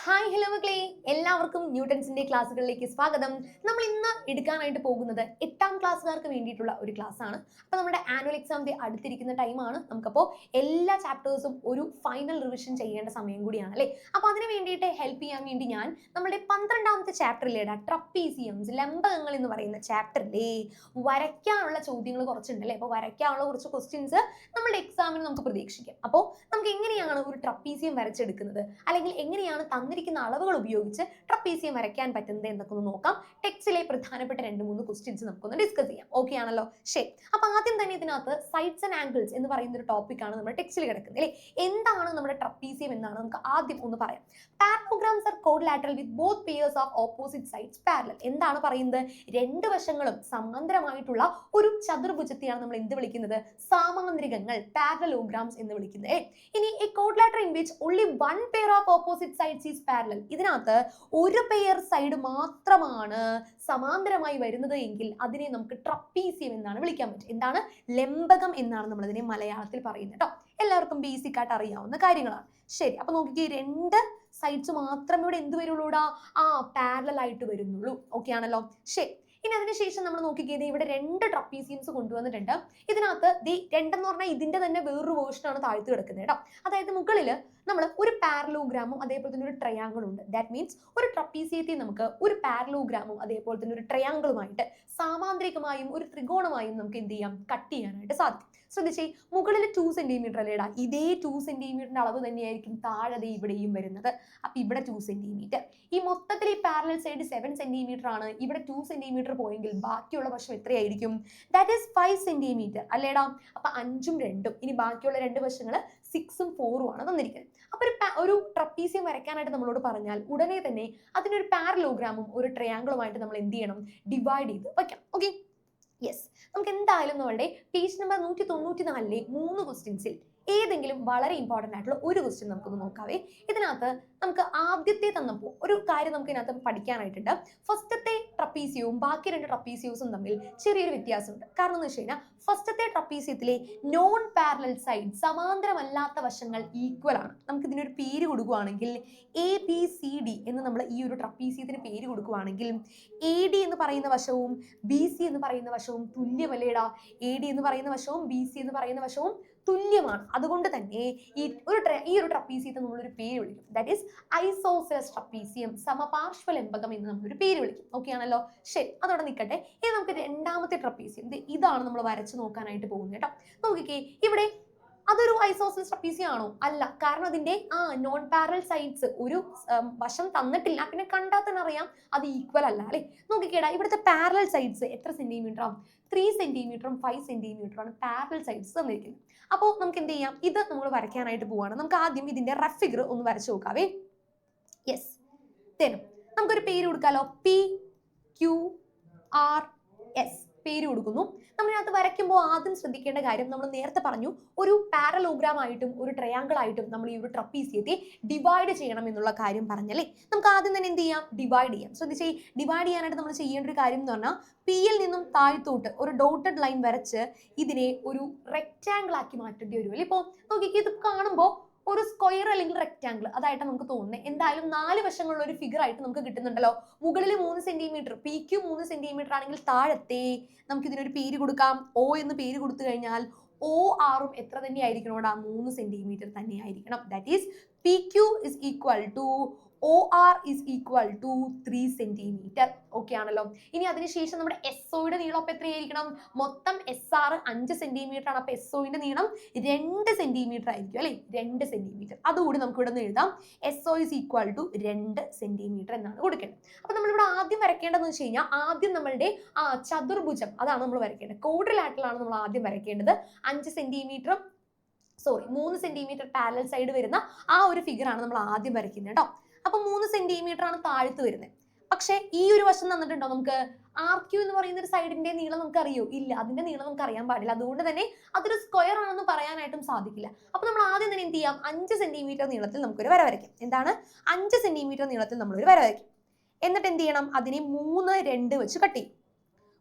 Hi hello മക്കളെ, എല്ലാവർക്കും ന്യൂട്ടൺസിന്റെ ക്ലാസ്സുകളിലേക്ക് സ്വാഗതം. നമ്മൾ ഇന്ന് എടുക്കാനായിട്ട് പോകുന്നത് 8ാം ക്ലാസ്സുകാർക്ക് വേണ്ടിയിട്ടുള്ള ഒരു ക്ലാസ് ആണ്. അപ്പോൾ നമ്മുടെ ആനുവൽ എക്സാമിന്റെ അടുത്തിരിക്കുന്ന ടൈമാണ്. നമുക്കപ്പോൾ എല്ലാ ചാപ്റ്റേഴ്സും ഒരു ഫൈനൽ റിവിഷൻ ചെയ്യേണ്ട സമയം കൂടിയാണ് അല്ലേ. അപ്പോൾ അതിന് വേണ്ടിയിട്ട് ഹെൽപ്പ് ചെയ്യാൻ വേണ്ടി ഞാൻ നമ്മുടെ 12ാമത്തെ ചാപ്റ്ററിലേടാ ട്രപ്പീസിയംസ്, ലംബകങ്ങൾ എന്ന് പറയുന്ന ചാപ്റ്ററിലെ വരയ്ക്കാനുള്ള ചോദ്യങ്ങൾ കുറച്ചുണ്ട് അല്ലേ. അപ്പോൾ വരയ്ക്കാനുള്ള കുറച്ച് ക്വസ്റ്റ്യൻസ് നമ്മുടെ എക്സാമിന് നമുക്ക് പ്രതീക്ഷിക്കാം. അപ്പോൾ നമുക്ക് എങ്ങനെയാണ് ഒരു ട്രപ്പീസിയം വരച്ചെടുക്കുന്നത്, അല്ലെങ്കിൽ എങ്ങനെയാണ് തന്നിരിക്കുന്ന അളവുകൾ ഉപയോഗിച്ച് ട്രപ്പീസിയം വരയ്ക്കാൻ പറ്റുന്നത് എന്നൊക്കെ ഒന്ന് നോക്കാം. ടെക്സ്റ്റിലെ പ്രധാനപ്പെട്ട 2-3 ക്വസ്റ്റ്യൻസ് നമുക്കൊന്ന് ഡിസ്കസ് ചെയ്യാം. ഓക്കെ ആണല്ലോ? ശരി. അപ്പൊ ആദ്യം തന്നെ ഇതിനകത്ത് സൈഡ്സ് ആൻഡ് ആംഗിൾസ് എന്ന് പറയുന്ന ഒരു ടോപ്പിക്കാണ് നമ്മുടെ ടെക്സ്റ്റിൽ കിടക്കുന്നത് അല്ലേ. എന്താണ് നമ്മുടെ ട്രപ്പീസിയം എന്നാണ് നമുക്ക് ആദ്യം ഒന്ന് പറയാം. Parallelograms are quadrilateral with both pairs of opposite sides parallel. എന്താണ് പറയുന്നത്? രണ്ട് വശങ്ങളും സമാന്തരമായിട്ടുള്ള ഒരു ചതുർഭുജത്തെയാണ് നമ്മൾ എന്ത് വിളിക്കുന്നത്? സാമാന്ത്രികങ്ങൾ, പാരലോഗ്രാംസ് എന്ന് വിളിക്കുന്നത്. ഇനി a quadrilateral in which only one pair of opposite sides is parallel. ഇതിനകത്ത് ഒരു പെയർ സൈഡ് മാത്രമാണ് സമാന്തരമായി വരുന്നത് എങ്കിൽ അതിനെ നമുക്ക് ട്രപ്പീസിയം എന്നാണ് വിളിക്കാൻ പറ്റും. എന്താണ്? ലംബകം എന്നാണ് നമ്മൾ ഇതിനെ മലയാളത്തിൽ പറയുന്നത് കേട്ടോ. എല്ലാവർക്കും ബേസിക് ആയിട്ട് അറിയാവുന്ന കാര്യങ്ങളാണ്. ശരി, അപ്പൊ നോക്കിക്കേ, രണ്ട് സൈഡ്സ് മാത്രമേ ഇവിടെ എന്ത് വരുള്ളൂടാ? പാരലൽ ആയിട്ട് വരുന്നുള്ളൂ. ഓക്കെ ആണല്ലോ? ശരി. ഇനി അതിനുശേഷം നമ്മൾ നോക്കിക്കേ, ഇവിടെ രണ്ട് ട്രപ്പീസിയംസ് കൊണ്ടുവന്നിട്ടുണ്ട്. ഇതിനകത്ത് രണ്ടെന്ന് പറഞ്ഞാൽ ഇതിന്റെ തന്നെ വേറൊരു വേർഷനാണ് താഴ്ത്തി കിടക്കുന്നത് കേട്ടോ. അതായത് മുകളിൽ നമ്മൾ ഒരു പാരലോഗ്രാമും അതേപോലെ തന്നെ ഒരു ട്രയാങ്കിളും ഉണ്ട്. ദാറ്റ് മീൻസ് ഒരു ട്രപ്പീസിയത്തെ നമുക്ക് ഒരു പാരലോഗ്രാമും അതേപോലെ തന്നെ ഒരു ട്രയാങ്കിളുമായിട്ട് സാമാന്ത്രികമായും ഒരു ത്രികോണമായും നമുക്ക് എന്ത് ചെയ്യാം? കട്ട് ചെയ്യാനായിട്ട് സാധിക്കും. ശ്രദ്ധിച്ചേ, മുകളിൽ 2 സെന്റിമീറ്റർ അല്ലേടാ. ഇതേ 2 സെന്റിമീറ്ററിന്റെ അളവ് തന്നെയായിരിക്കും താഴെ ഇവിടെയും വരുന്നത്. അപ്പൊ ഇവിടെ 2 സെന്റിമീറ്റർ. ഈ മൊത്തത്തിൽ ഈ പാരലൽ സൈഡ് 7 സെന്റിമീറ്റർ ആണ്. ഇവിടെ 2 സെന്റിമീറ്റർ പോയെങ്കിൽ ബാക്കിയുള്ള വശം എത്രയായിരിക്കും? ദാറ്റ് ഈസ് 5 സെന്റിമീറ്റർ അല്ലേടാ. അപ്പൊ 5ഉം 2ഉം, ഇനി ബാക്കിയുള്ള രണ്ട് വശങ്ങൾ 6ഉം 4ഉം ആണ് തന്നിരിക്കുന്നത്. അപ്പൊ ഒരു ട്രപ്പീസിയം വരയ്ക്കാനായിട്ട് നമ്മളോട് പറഞ്ഞാൽ ഉടനെ തന്നെ അതിനൊരു പാരലോഗ്രാമും ഒരു ട്രയാങ്കിളുമായിട്ട് നമ്മൾ എന്ത് ചെയ്യണം? ഡിവൈഡ് ചെയ്ത് വയ്ക്കാം. Okay, yes. നമുക്ക് എന്തായാലും നമ്മളുടെ പേജ് നമ്പർ 194-ലെ 3 ക്വസ്റ്റ്യൻസിൽ ഏതെങ്കിലും വളരെ ഇമ്പോർട്ടൻ്റ് ആയിട്ടുള്ള ഒരു ക്വസ്റ്റ്യൻ നമുക്കൊന്ന് നോക്കാവേ. ഇതിനകത്ത് നമുക്ക് ആദ്യത്തെ തന്നപ്പോൾ ഒരു കാര്യം നമുക്ക് ഇതിനകത്ത് പഠിക്കാനായിട്ടുണ്ട്. ഫസ്റ്റത്തെ ട്രപ്പീസിയവും ബാക്കി രണ്ട് ട്രപ്പീസിയവും തമ്മിൽ ചെറിയൊരു വ്യത്യാസമുണ്ട്. കാരണം എന്ന് വെച്ച് കഴിഞ്ഞാൽ ഫസ്റ്റത്തെ ട്രപ്പീസിയത്തിലെ നോൺ പാരലൽ സൈഡ്, സമാന്തരമല്ലാത്ത വശങ്ങൾ ഈക്വൽ ആണ്. നമുക്ക് ഇതിനൊരു പേര് കൊടുക്കുകയാണെങ്കിൽ ABCD എന്ന് നമ്മൾ ഈ ഒരു ട്രപ്പീസിയത്തിന് പേര് കൊടുക്കുകയാണെങ്കിൽ AD എന്ന് പറയുന്ന വശവും BC എന്ന് പറയുന്ന വശവും തുല്യമല്ലേടാ. AD എന്ന് പറയുന്ന വശവും BC എന്ന് പറയുന്ന വശവും തുല്യമാണ്. അതുകൊണ്ട് തന്നെ ഈ ഒരു ട്രപ്പീസിയത്തെ നമ്മളൊരു പേര് വിളിക്കും. ദാറ്റ് ഈസ് ഐസോസെലസ് ട്രപ്പീസിയം, സമപാർശ്വലംബകം എന്ന് നമ്മളൊരു പേര് വിളിക്കും. ഓക്കെ ആണല്ലോ? ശരി, അതോടെ നിൽക്കട്ടെ. ഇനി നമുക്ക് രണ്ടാമത്തെ ട്രപ്പീസിയം, ഇതാണ് നമ്മൾ വരച്ചു നോക്കാനായിട്ട് പോകുന്നത് കേട്ടോ. നോക്കിക്കേ, ഇവിടെ അതൊരു ഐസോസെലസ് ട്രപ്പീസിയം ആണോ? അല്ല. കാരണം അതിന്റെ നോൺ പാരലൽ സൈഡ്സ് ഒരു വശം തന്നിട്ടില്ല. പിന്നെ കണ്ടാൽ തന്നെ അറിയാം അത് ഈക്വൽ അല്ല അല്ലെ. നോക്കിക്കേടാ, ഇവിടുത്തെ പാരലൽ സൈഡ്സ് എത്ര സെന്റിമീറ്ററാണ്? 3 സെന്റിമീറ്ററും 5 സെന്റിമീറ്ററുമാണ് പാരലൽ സൈഡ്സ് തന്നിരിക്കുന്നത്. അപ്പോൾ നമുക്ക് എന്ത് ചെയ്യാം? ഇത് നമ്മൾ വരയ്ക്കാനായിട്ട് പോവാണ്. നമുക്ക് ആദ്യം ഇതിന്റെ റഫ് ഫിഗർ ഒന്ന് വരച്ചു നോക്കാവേ. യെസ്, നമുക്കൊരു പേര് കൊടുക്കാലോ. PQRS പേര് കൊടുക്കുന്നു. നമ്മളിനകത്ത് വരയ്ക്കുമ്പോൾ ആദ്യം ശ്രദ്ധിക്കേണ്ട കാര്യം, നമ്മൾ നേരത്തെ പറഞ്ഞു ഒരു പാരലോഗ്രാം ആയിട്ടും ഒരു ട്രയാങ്കിൾ ആയിട്ടും നമ്മൾ ഈ ഒരു ട്രപ്പീസിയത്തെ ഡിവൈഡ് ചെയ്യണം എന്നുള്ള കാര്യം പറഞ്ഞല്ലേ. നമുക്ക് ആദ്യം തന്നെ എന്ത് ചെയ്യാം? ഡിവൈഡ് ചെയ്യാം. ശ്രദ്ധിച്ചേ, ഡിവൈഡ് ചെയ്യാനായിട്ട് നമ്മൾ ചെയ്യേണ്ട ഒരു കാര്യം എന്ന് പറഞ്ഞാൽ Pയിൽ നിന്നും താഴ്ത്തോട്ട് ഒരു ഡോട്ടഡ് ലൈൻ വരച്ച് ഇതിനെ ഒരു റെക്റ്റാങ്കിൾ ആക്കി മാറ്റേണ്ടി വരും അല്ലേ. ഇപ്പോൾ നോക്കിക്കേ, ഇത് കാണുമ്പോൾ ഒരു സ്ക്വയർ അല്ലെങ്കിൽ റെക്റ്റാങ്കിൾ അതായിട്ട് നമുക്ക് തോന്നുന്നത്. എന്തായാലും 4 വശങ്ങളുള്ള ഒരു ഫിഗർ ആയിട്ട് നമുക്ക് കിട്ടുന്നുണ്ടല്ലോ. മുകളിൽ 3 സെന്റിമീറ്റർ, PQ 3 സെന്റിമീറ്റർ ആണെങ്കിൽ താഴത്തെ നമുക്ക് ഇതിനൊരു പേര് കൊടുക്കാം. O എന്ന് പേര് കൊടുത്തു കഴിഞ്ഞാൽ ORും എത്ര തന്നെ ആയിരിക്കണോടാ? 3 സെന്റിമീറ്റർ തന്നെ ആയിരിക്കണം. That is PQ is equal to OR is equal to 3 centimetre. Okay ആണല്ലോ? ഇനി അതിനുശേഷം നമ്മുടെ SOയുടെ നീളം അപ്പം എത്രയായിരിക്കണം? മൊത്തം SR 5 സെന്റിമീറ്റർ ആണ്. അപ്പൊ SOയുടെ നീളം 2 സെന്റിമീറ്റർ ആയിരിക്കും അല്ലെ. 2 സെന്റിമീറ്റർ. അതുകൂടി നമുക്ക് ഇവിടെ നിന്ന് എഴുതാം. SO is equal to 2 centimetre എന്നാണ് കൊടുക്കേണ്ടത്. അപ്പൊ നമ്മളിവിടെ ആദ്യം വരയ്ക്കേണ്ടതെന്ന് വെച്ച് കഴിഞ്ഞാൽ ആദ്യം നമ്മളുടെ ചതുർഭുജം അതാണ് നമ്മൾ വരയ്ക്കേണ്ടത്. ക്വാഡ്രിലാറ്ററൽ ആണ് നമ്മൾ ആദ്യം വരയ്ക്കേണ്ടത്. 5 സെന്റിമീറ്ററും 3 സെന്റിമീറ്റർ പാരലൽ സൈഡ് വരുന്ന ആ ഒരു ഫിഗർ ആണ് നമ്മൾ ആദ്യം വരയ്ക്കുന്നത് കേട്ടോ. അപ്പൊ 3 സെന്റിമീറ്റർ ആണ് താഴ്ത്ത് വരുന്നത്. പക്ഷെ ഈ ഒരു വശം തന്നിട്ടുണ്ടോ നമുക്ക്? RQ എന്ന് പറയുന്ന ഒരു സൈഡിന്റെ നീളം നമുക്ക് അറിയോ? ഇല്ല, അതിന്റെ നീളം നമുക്ക് അറിയാൻ പാടില്ല. അതുകൊണ്ട് തന്നെ അതൊരു സ്ക്വയർ ആണെന്ന് പറയാനായിട്ടും സാധിക്കില്ല. അപ്പൊ നമ്മൾ ആദ്യം തന്നെ എന്ത് ചെയ്യാം? 5 സെന്റിമീറ്റർ നീളത്തിൽ നമുക്കൊരു വര വരയ്ക്കാം. എന്താണ്? 5 സെന്റിമീറ്റർ നീളത്തിൽ നമ്മളൊരു വര വരയ്ക്കും. എന്നിട്ട് എന്ത് ചെയ്യണം? അതിനെ 3, 2 വെച്ച് കട്ട് ചെയ്യും.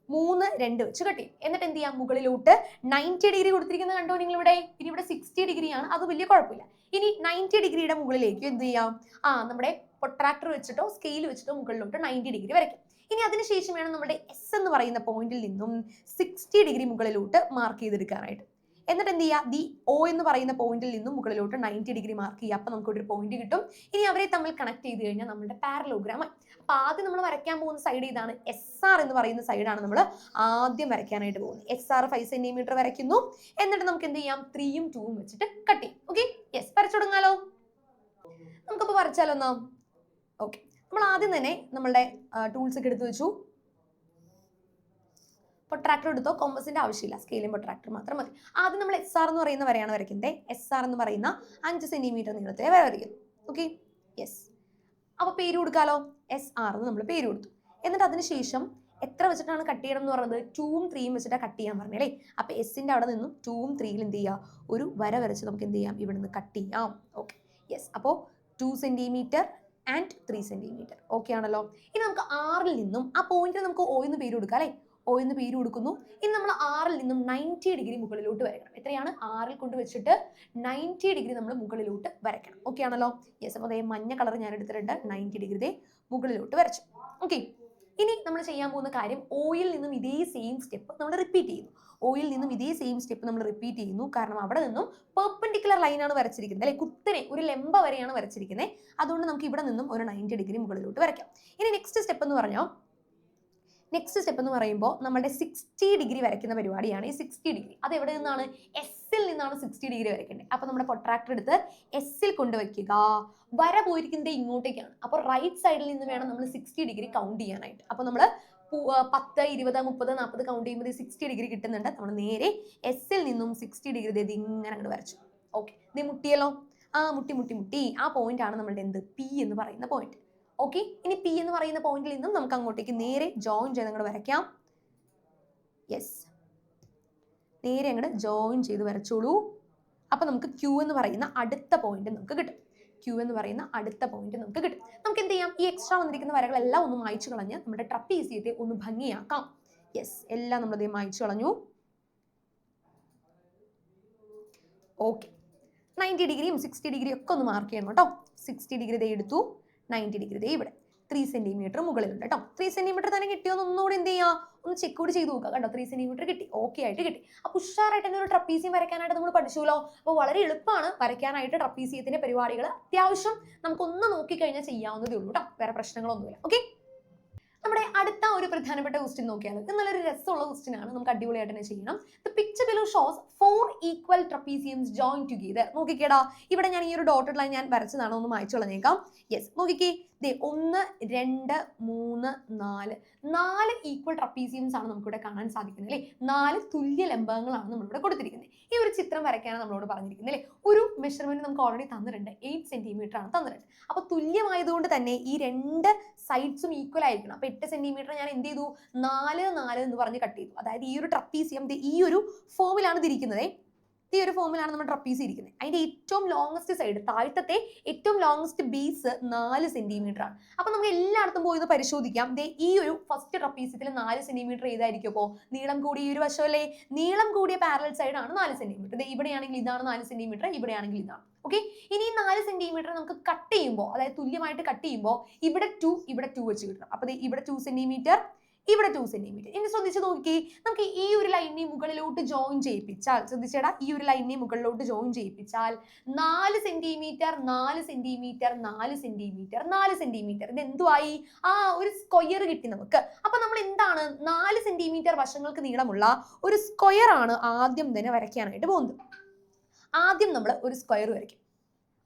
3 2 വെച്ച് കട്ട് ചെയ്യും. എന്നിട്ട് എന്ത് ചെയ്യാം, മുകളിലോട്ട് 90 ഡിഗ്രി കൊടുത്തിരിക്കുന്നത് കണ്ടോ നിങ്ങൾ ഇവിടെ. ഇനി ഇവിടെ 60 ഡിഗ്രി ആണ്, അത് വലിയ കുഴപ്പമില്ല. ഇനി 90 ഡിഗ്രിയുടെ മുകളിലേക്ക് എന്ത് ചെയ്യാം, നമ്മുടെ പ്രൊട്രാക്ടർ വെച്ചിട്ടോ സ്കെയിൽ വെച്ചിട്ടോ മുകളിലോട്ട് 90 ഡിഗ്രി വരയ്ക്കാം. ഇനി അതിനുശേഷം വേണം നമ്മുടെ എസ് എന്ന് പറയുന്ന പോയിന്റിൽ നിന്നും 60 ഡിഗ്രി മുകളിലോട്ട് മാർക്ക് ചെയ്തെടുക്കാനായിട്ട്. എന്നിട്ട് എന്ത് ചെയ്യുക, ദി ഒ എന്ന് പറയുന്ന പോയിന്റിൽ നിന്നും മുകളിലോട്ട് 90 ഡിഗ്രി മാർക്ക് ചെയ്യുക. അപ്പം നമുക്ക് ഒരു പോയിന്റ് കിട്ടും. ഇനി അവരെ തമ്മിൽ കണക്ട് ചെയ്ത് കഴിഞ്ഞാൽ നമ്മുടെ പാരലോഗ്രാം ആയി. അപ്പൊ ആദ്യം നമ്മൾ വരയ്ക്കാൻ പോകുന്ന സൈഡ് ഇതാണ്, SR എന്ന് പറയുന്ന സൈഡാണ് നമ്മൾ ആദ്യം വരയ്ക്കാനായിട്ട് പോകുന്നത്. SR 5 സെന്റിമീറ്റർ വരയ്ക്കുന്നു. എന്നിട്ട് നമുക്ക് എന്ത് ചെയ്യാം, 3ഉം 2ഉം വെച്ചിട്ട് കട്ട് ചെയ്യും. ഓക്കെ, യെസ്, വരച്ചു തുടങ്ങാലോ. നമുക്കപ്പോൾ വരച്ചാലോ എന്നാ. ഓക്കെ, നമ്മൾ ആദ്യം തന്നെ നമ്മളുടെ ടൂൾസ് ഒക്കെ എടുത്തു വെച്ചു. പ്രൊട്രാക്ടർ എടുത്തോ, കോമ്പസിന്റെ ആവശ്യമില്ല, സ്കെയിലും പ്രൊട്രാക്ടർ മാത്രം മതി. ആദ്യം നമ്മൾ SR എന്ന് പറയുന്ന വരെയാണ് വരയ്ക്കുന്നത്. SR എന്ന് പറയുന്ന 5 സെന്റിമീറ്റർ നീളത്തിലെ വര വരയ്ക്കുന്നു. Okay, yes. അപ്പൊ പേര് കൊടുക്കാലോ, SR എന്ന് നമ്മൾ പേര് കൊടുത്തു. എന്നിട്ട് അതിനുശേഷം എത്ര വെച്ചിട്ടാണ് കട്ട് ചെയ്യണം എന്ന് പറയുന്നത്, 2ഉം 3ഉം വെച്ചിട്ടാണ് കട്ട് ചെയ്യാൻ പറഞ്ഞല്ലേ. അപ്പൊ എസിന്റെ അവിടെ നിന്നും 2ഉം 3യിൽ എന്ത് ചെയ്യാം, ഒരു വര വരച്ച് നമുക്ക് എന്ത് ചെയ്യാം, ഇവിടെ നിന്ന് കട്ട് ചെയ്യാം. Okay, yes. അപ്പോൾ 2 സെന്റിമീറ്റർ ആൻഡ് 3 സെന്റിമീറ്റർ. ഓക്കെ ആണല്ലോ. ഇനി നമുക്ക് ആറിൽ നിന്നും ആ പോയിന്റിന് നമുക്ക് O എന്ന് പേര് കൊടുക്കാം അല്ലേ. O എന്ന് പേര് കൊടുക്കുന്നു. ഇനി നമ്മൾ ആറിൽ നിന്നും 90 ഡിഗ്രി മുകളിലോട്ട് വരയ്ക്കണം. എത്രയാണ്, 6ൽ കൊണ്ട് വെച്ചിട്ട് 90 ഡിഗ്രി നമ്മൾ മുകളിലോട്ട് വരയ്ക്കണം. ഓക്കെ ആണല്ലോ, യെസ്. അപ്പോൾ അതേ മഞ്ഞ കളർ ഞാൻ എടുത്തിട്ടുണ്ട്, 90 ഡിഗ്രി മുകളിലോട്ട് വരച്ചു. ഓക്കെ, ഇനി നമ്മൾ ചെയ്യാൻ പോകുന്ന കാര്യം, ഓയിൽ നിന്നും ഇതേ സെയിം സ്റ്റെപ്പ് നമ്മൾ റിപ്പീറ്റ് ചെയ്യുന്നു. ഓയിൽ നിന്നും ഇതേ സെയിം സ്റ്റെപ്പ് നമ്മൾ റിപ്പീറ്റ് ചെയ്യുന്നു. കാരണം അവിടെ നിന്നും പെർപെൻഡിക്കുലർ ലൈനാണ് വരച്ചിരിക്കുന്നത് അല്ലെ, കുത്തനെ ഒരു ലംബ വരെയാണ് വരച്ചിരിക്കുന്നത്. അതുകൊണ്ട് നമുക്ക് ഇവിടെ നിന്നും ഒരു 90 ഡിഗ്രി മുകളിലോട്ട് വരയ്ക്കാം. ഇനി നെക്സ്റ്റ് സ്റ്റെപ്പ് എന്ന് പറയുമ്പോൾ നമ്മുടെ 60 ഡിഗ്രി വരയ്ക്കുന്ന പരിപാടിയാണ്. ഈ 60 ഡിഗ്രി അത് എവിടെ നിന്നാണ്, എസിൽ നിന്നാണ് 60 ഡിഗ്രി വരയ്ക്കേണ്ടത്. അപ്പൊ നമ്മുടെ പ്രൊട്രാക്ടർ എടുത്ത് എസിൽ കൊണ്ടുവയ്ക്കുക. വര പോയിരിക്കുന്നത് ഇങ്ങോട്ടേക്കാണ്. അപ്പൊ റൈറ്റ് സൈഡിൽ നിന്ന് വേണം നമ്മൾ 60 ഡിഗ്രി കൗണ്ട് ചെയ്യാനായിട്ട്. അപ്പൊ നമ്മൾ 10 20 30 40 കൗണ്ട് ചെയ്യുമ്പോൾ 60 ഡിഗ്രി കിട്ടുന്നുണ്ട്. നമ്മൾ നേരെ എസിൽ നിന്നും 60 ഡിഗ്രി ഇങ്ങനെ അങ്ങോട്ട് വരച്ചു. ഓക്കെ, ഇത് മുട്ടിയല്ലോ. മുട്ടി ആ പോയിന്റ് ആണ് നമ്മളുടെ എന്ത്, പി എന്ന് പറയുന്ന പോയിന്റ്. ഓക്കെ, ഇനി പി എന്ന് പറയുന്ന പോയിന്റിൽ നിന്നും നമുക്ക് അങ്ങോട്ടേക്ക് നേരെ ജോയിൻ ചെയ്ത് അങ്ങോട്ട് വരയ്ക്കാം. യെസ്, നേരെ അങ്ങോട്ട് ജോയിൻ ചെയ്ത് വരച്ചോളൂ. അപ്പൊ നമുക്ക് ക്യൂ എന്ന് പറയുന്ന അടുത്ത പോയിന്റ് നമുക്ക് കിട്ടും. നമുക്ക് എന്ത് ചെയ്യാം, ഈ എക്സ്ട്രാ വന്നിരിക്കുന്ന വരകളെല്ലാം ഒന്ന് മായ്ച്ചു കളഞ്ഞ് നമ്മുടെ ട്രപ്പീസിയത്തെ ഒന്ന് ഭംഗിയാക്കാം. യെസ്, എല്ലാം നമ്മൾ ഇതേ മായ്ച്ചു കളഞ്ഞു. ഓക്കെ, 90 ഡിഗ്രിയും 60 ഡിഗ്രിയും ഒക്കെ ഒന്ന് മാർക്ക് ചെയ്യണം കേട്ടോ. 60 ഡിഗ്രി എടുത്തു, 90 ഡിഗ്രി ഇവിടെ 3 സെന്റിമീറ്റർ മുകളിലുണ്ട് കേട്ടോ. 3 സെന്റിമീറ്റർ തന്നെ കിട്ടിയോന്ന് ഒന്നുകൂടി എന്ത് ചെയ്യാം, ഒന്ന് ചെക്ക് കൂടി ചെയ്ത് നോക്കുക. കണ്ടോ, 3 സെന്റിമീറ്റർ കിട്ടി, ഓക്കെ ആയിട്ട് കിട്ടി. അപ്പൊ ഉഷാറായിട്ട് തന്നെ ഒരു ട്രപ്പീസിയം വരയ്ക്കാനായിട്ട് നമ്മൾ പഠിച്ചുല്ലോ. അപ്പോൾ വളരെ എളുപ്പമാണ് വരയ്ക്കാനായിട്ട് ട്രപ്പീസിയത്തിന്റെ പരിപാടികൾ. അത്യാവശ്യം നമുക്കൊന്ന് നോക്കിക്കഴിഞ്ഞാൽ ചെയ്യാവുന്നതേ ഉള്ളൂ കേട്ടോ, വേറെ പ്രശ്നങ്ങളൊന്നുമില്ല. ഓക്കെ, നമ്മുടെ അടുത്ത ഒരു പ്രധാനപ്പെട്ട ക്വസ്റ്റ്യൻ നോക്കിയാലോ. ഇത് നല്ലൊരു രസമുള്ള ക്വസ്റ്റ്യൻ ആണ്, നമുക്ക് അടിപൊളിയായിട്ട് തന്നെ ചെയ്യണം. The picture below shows 4 equal trapeziums join together. നോക്കിക്കേടാ, ഇവിടെ ഞാൻ ഈ ഒരു ഡോട്ടഡ് ലൈൻ ഞാൻ വരച്ചതാണ്, ഒന്ന് മായ്ച്ചു കളഞ്ഞേക്കാം. യെസ്, നോക്കിക്കേ, 1 2 3 4 ഈക്വൽ ട്രപ്പീസിയംസ് ആണ് നമുക്കിവിടെ കാണാൻ സാധിക്കുന്നത് അല്ലേ. 4 തുല്യ ലംബങ്ങളാണ് നമ്മളിവിടെ കൊടുത്തിരിക്കുന്നത്. ഈ ഒരു ചിത്രം വരയ്ക്കാനാണ് നമ്മളോട് പറഞ്ഞിരിക്കുന്നത് അല്ലേ. ഒരു മെഷർമെന്റ് നമുക്ക് ഓൾറെഡി തന്നിട്ടുണ്ട്, 8 സെന്റിമീറ്റർ ആണ് തന്നിട്ടുണ്ട്. അപ്പൊ തുല്യമായതുകൊണ്ട് തന്നെ ഈ 2 സൈഡ്സും ഈക്വൽ ആയിരിക്കണം. അപ്പൊ 8 സെന്റിമീറ്റർ ഞാൻ എന്ത് ചെയ്തു, 4 4 എന്ന് പറഞ്ഞ് കട്ട് ചെയ്തു. അതായത് ഈ ഒരു ട്രപ്പീസിയം ഈ ഒരു ഫോമിലാണ് തിരിക്കുന്നത്. ഈ ഒരു ഫോമിലാണ് നമ്മുടെ ട്രപ്പീസ് ഇരിക്കുന്നത്. അതിന്റെ ഏറ്റവും ലോങ്സ്റ്റ് സൈഡ്, താഴത്തെ ഏറ്റവും ലോങ്സ്റ്റ് ബേസ് 4 സെന്റിമീറ്റർ ആണ്. അപ്പൊ നമുക്ക് എല്ലായിടത്തും പോയി പരിശോധിക്കാം. ഈ ഒരു ഫസ്റ്റ് ട്രപ്പീസിയത്തിൽ 4 സെന്റിമീറ്റർ ഏതായിരിക്കും. അപ്പോൾ നീളം കൂടിയ ഈ ഒരു വശമല്ലേ, നീളം കൂടിയ പാരലൽ സൈഡ് ആണ് 4 സെന്റിമീറ്റർ. ഇവിടെയാണെങ്കിൽ ഇതാണ് 4 സെന്റിമീറ്റർ, ഇവിടെയാണെങ്കിൽ ഇതാണ്. ഓക്കെ, ഇനി 4 സെന്റിമീറ്റർ നമുക്ക് കട്ട് ചെയ്യുമ്പോൾ, അതായത് തുല്യമായിട്ട് കട്ട് ചെയ്യുമ്പോൾ ഇവിടെ 2 വെച്ച് കിട്ടണം. അപ്പൊ ഇവിടെ 2 സെന്റിമീറ്റർ, ഇവിടെ 2 സെന്റിമീറ്റർ. ഇനി ശ്രദ്ധിച്ച് നോക്കി, നമുക്ക് ഈ ഒരു ലൈനിനെ മുകളിലോട്ട് ജോയിൻ ചെയ്യിപ്പിച്ചാൽ, ശ്രദ്ധിച്ചേടാ, ഈ ഒരു ലൈനിനെ മുകളിലോട്ട് ജോയിൻ ചെയ്യിപ്പിച്ചാൽ 4 സെന്റിമീറ്റർ 4 സെന്റിമീറ്റർ 4 സെന്റിമീറ്റർ 4 സെന്റിമീറ്റർ ഇത് എന്തുവായി, ഒരു സ്ക്വയർ കിട്ടി നമുക്ക്. അപ്പൊ നമ്മൾ എന്താണ്, 4 സെന്റിമീറ്റർ വശങ്ങൾക്ക് നീളമുള്ള ഒരു സ്ക്വയർ ആണ് ആദ്യം തന്നെ വരയ്ക്കാനായിട്ട് പോകുന്നത്. ആദ്യം നമ്മൾ ഒരു സ്ക്വയർ വരയ്ക്കും.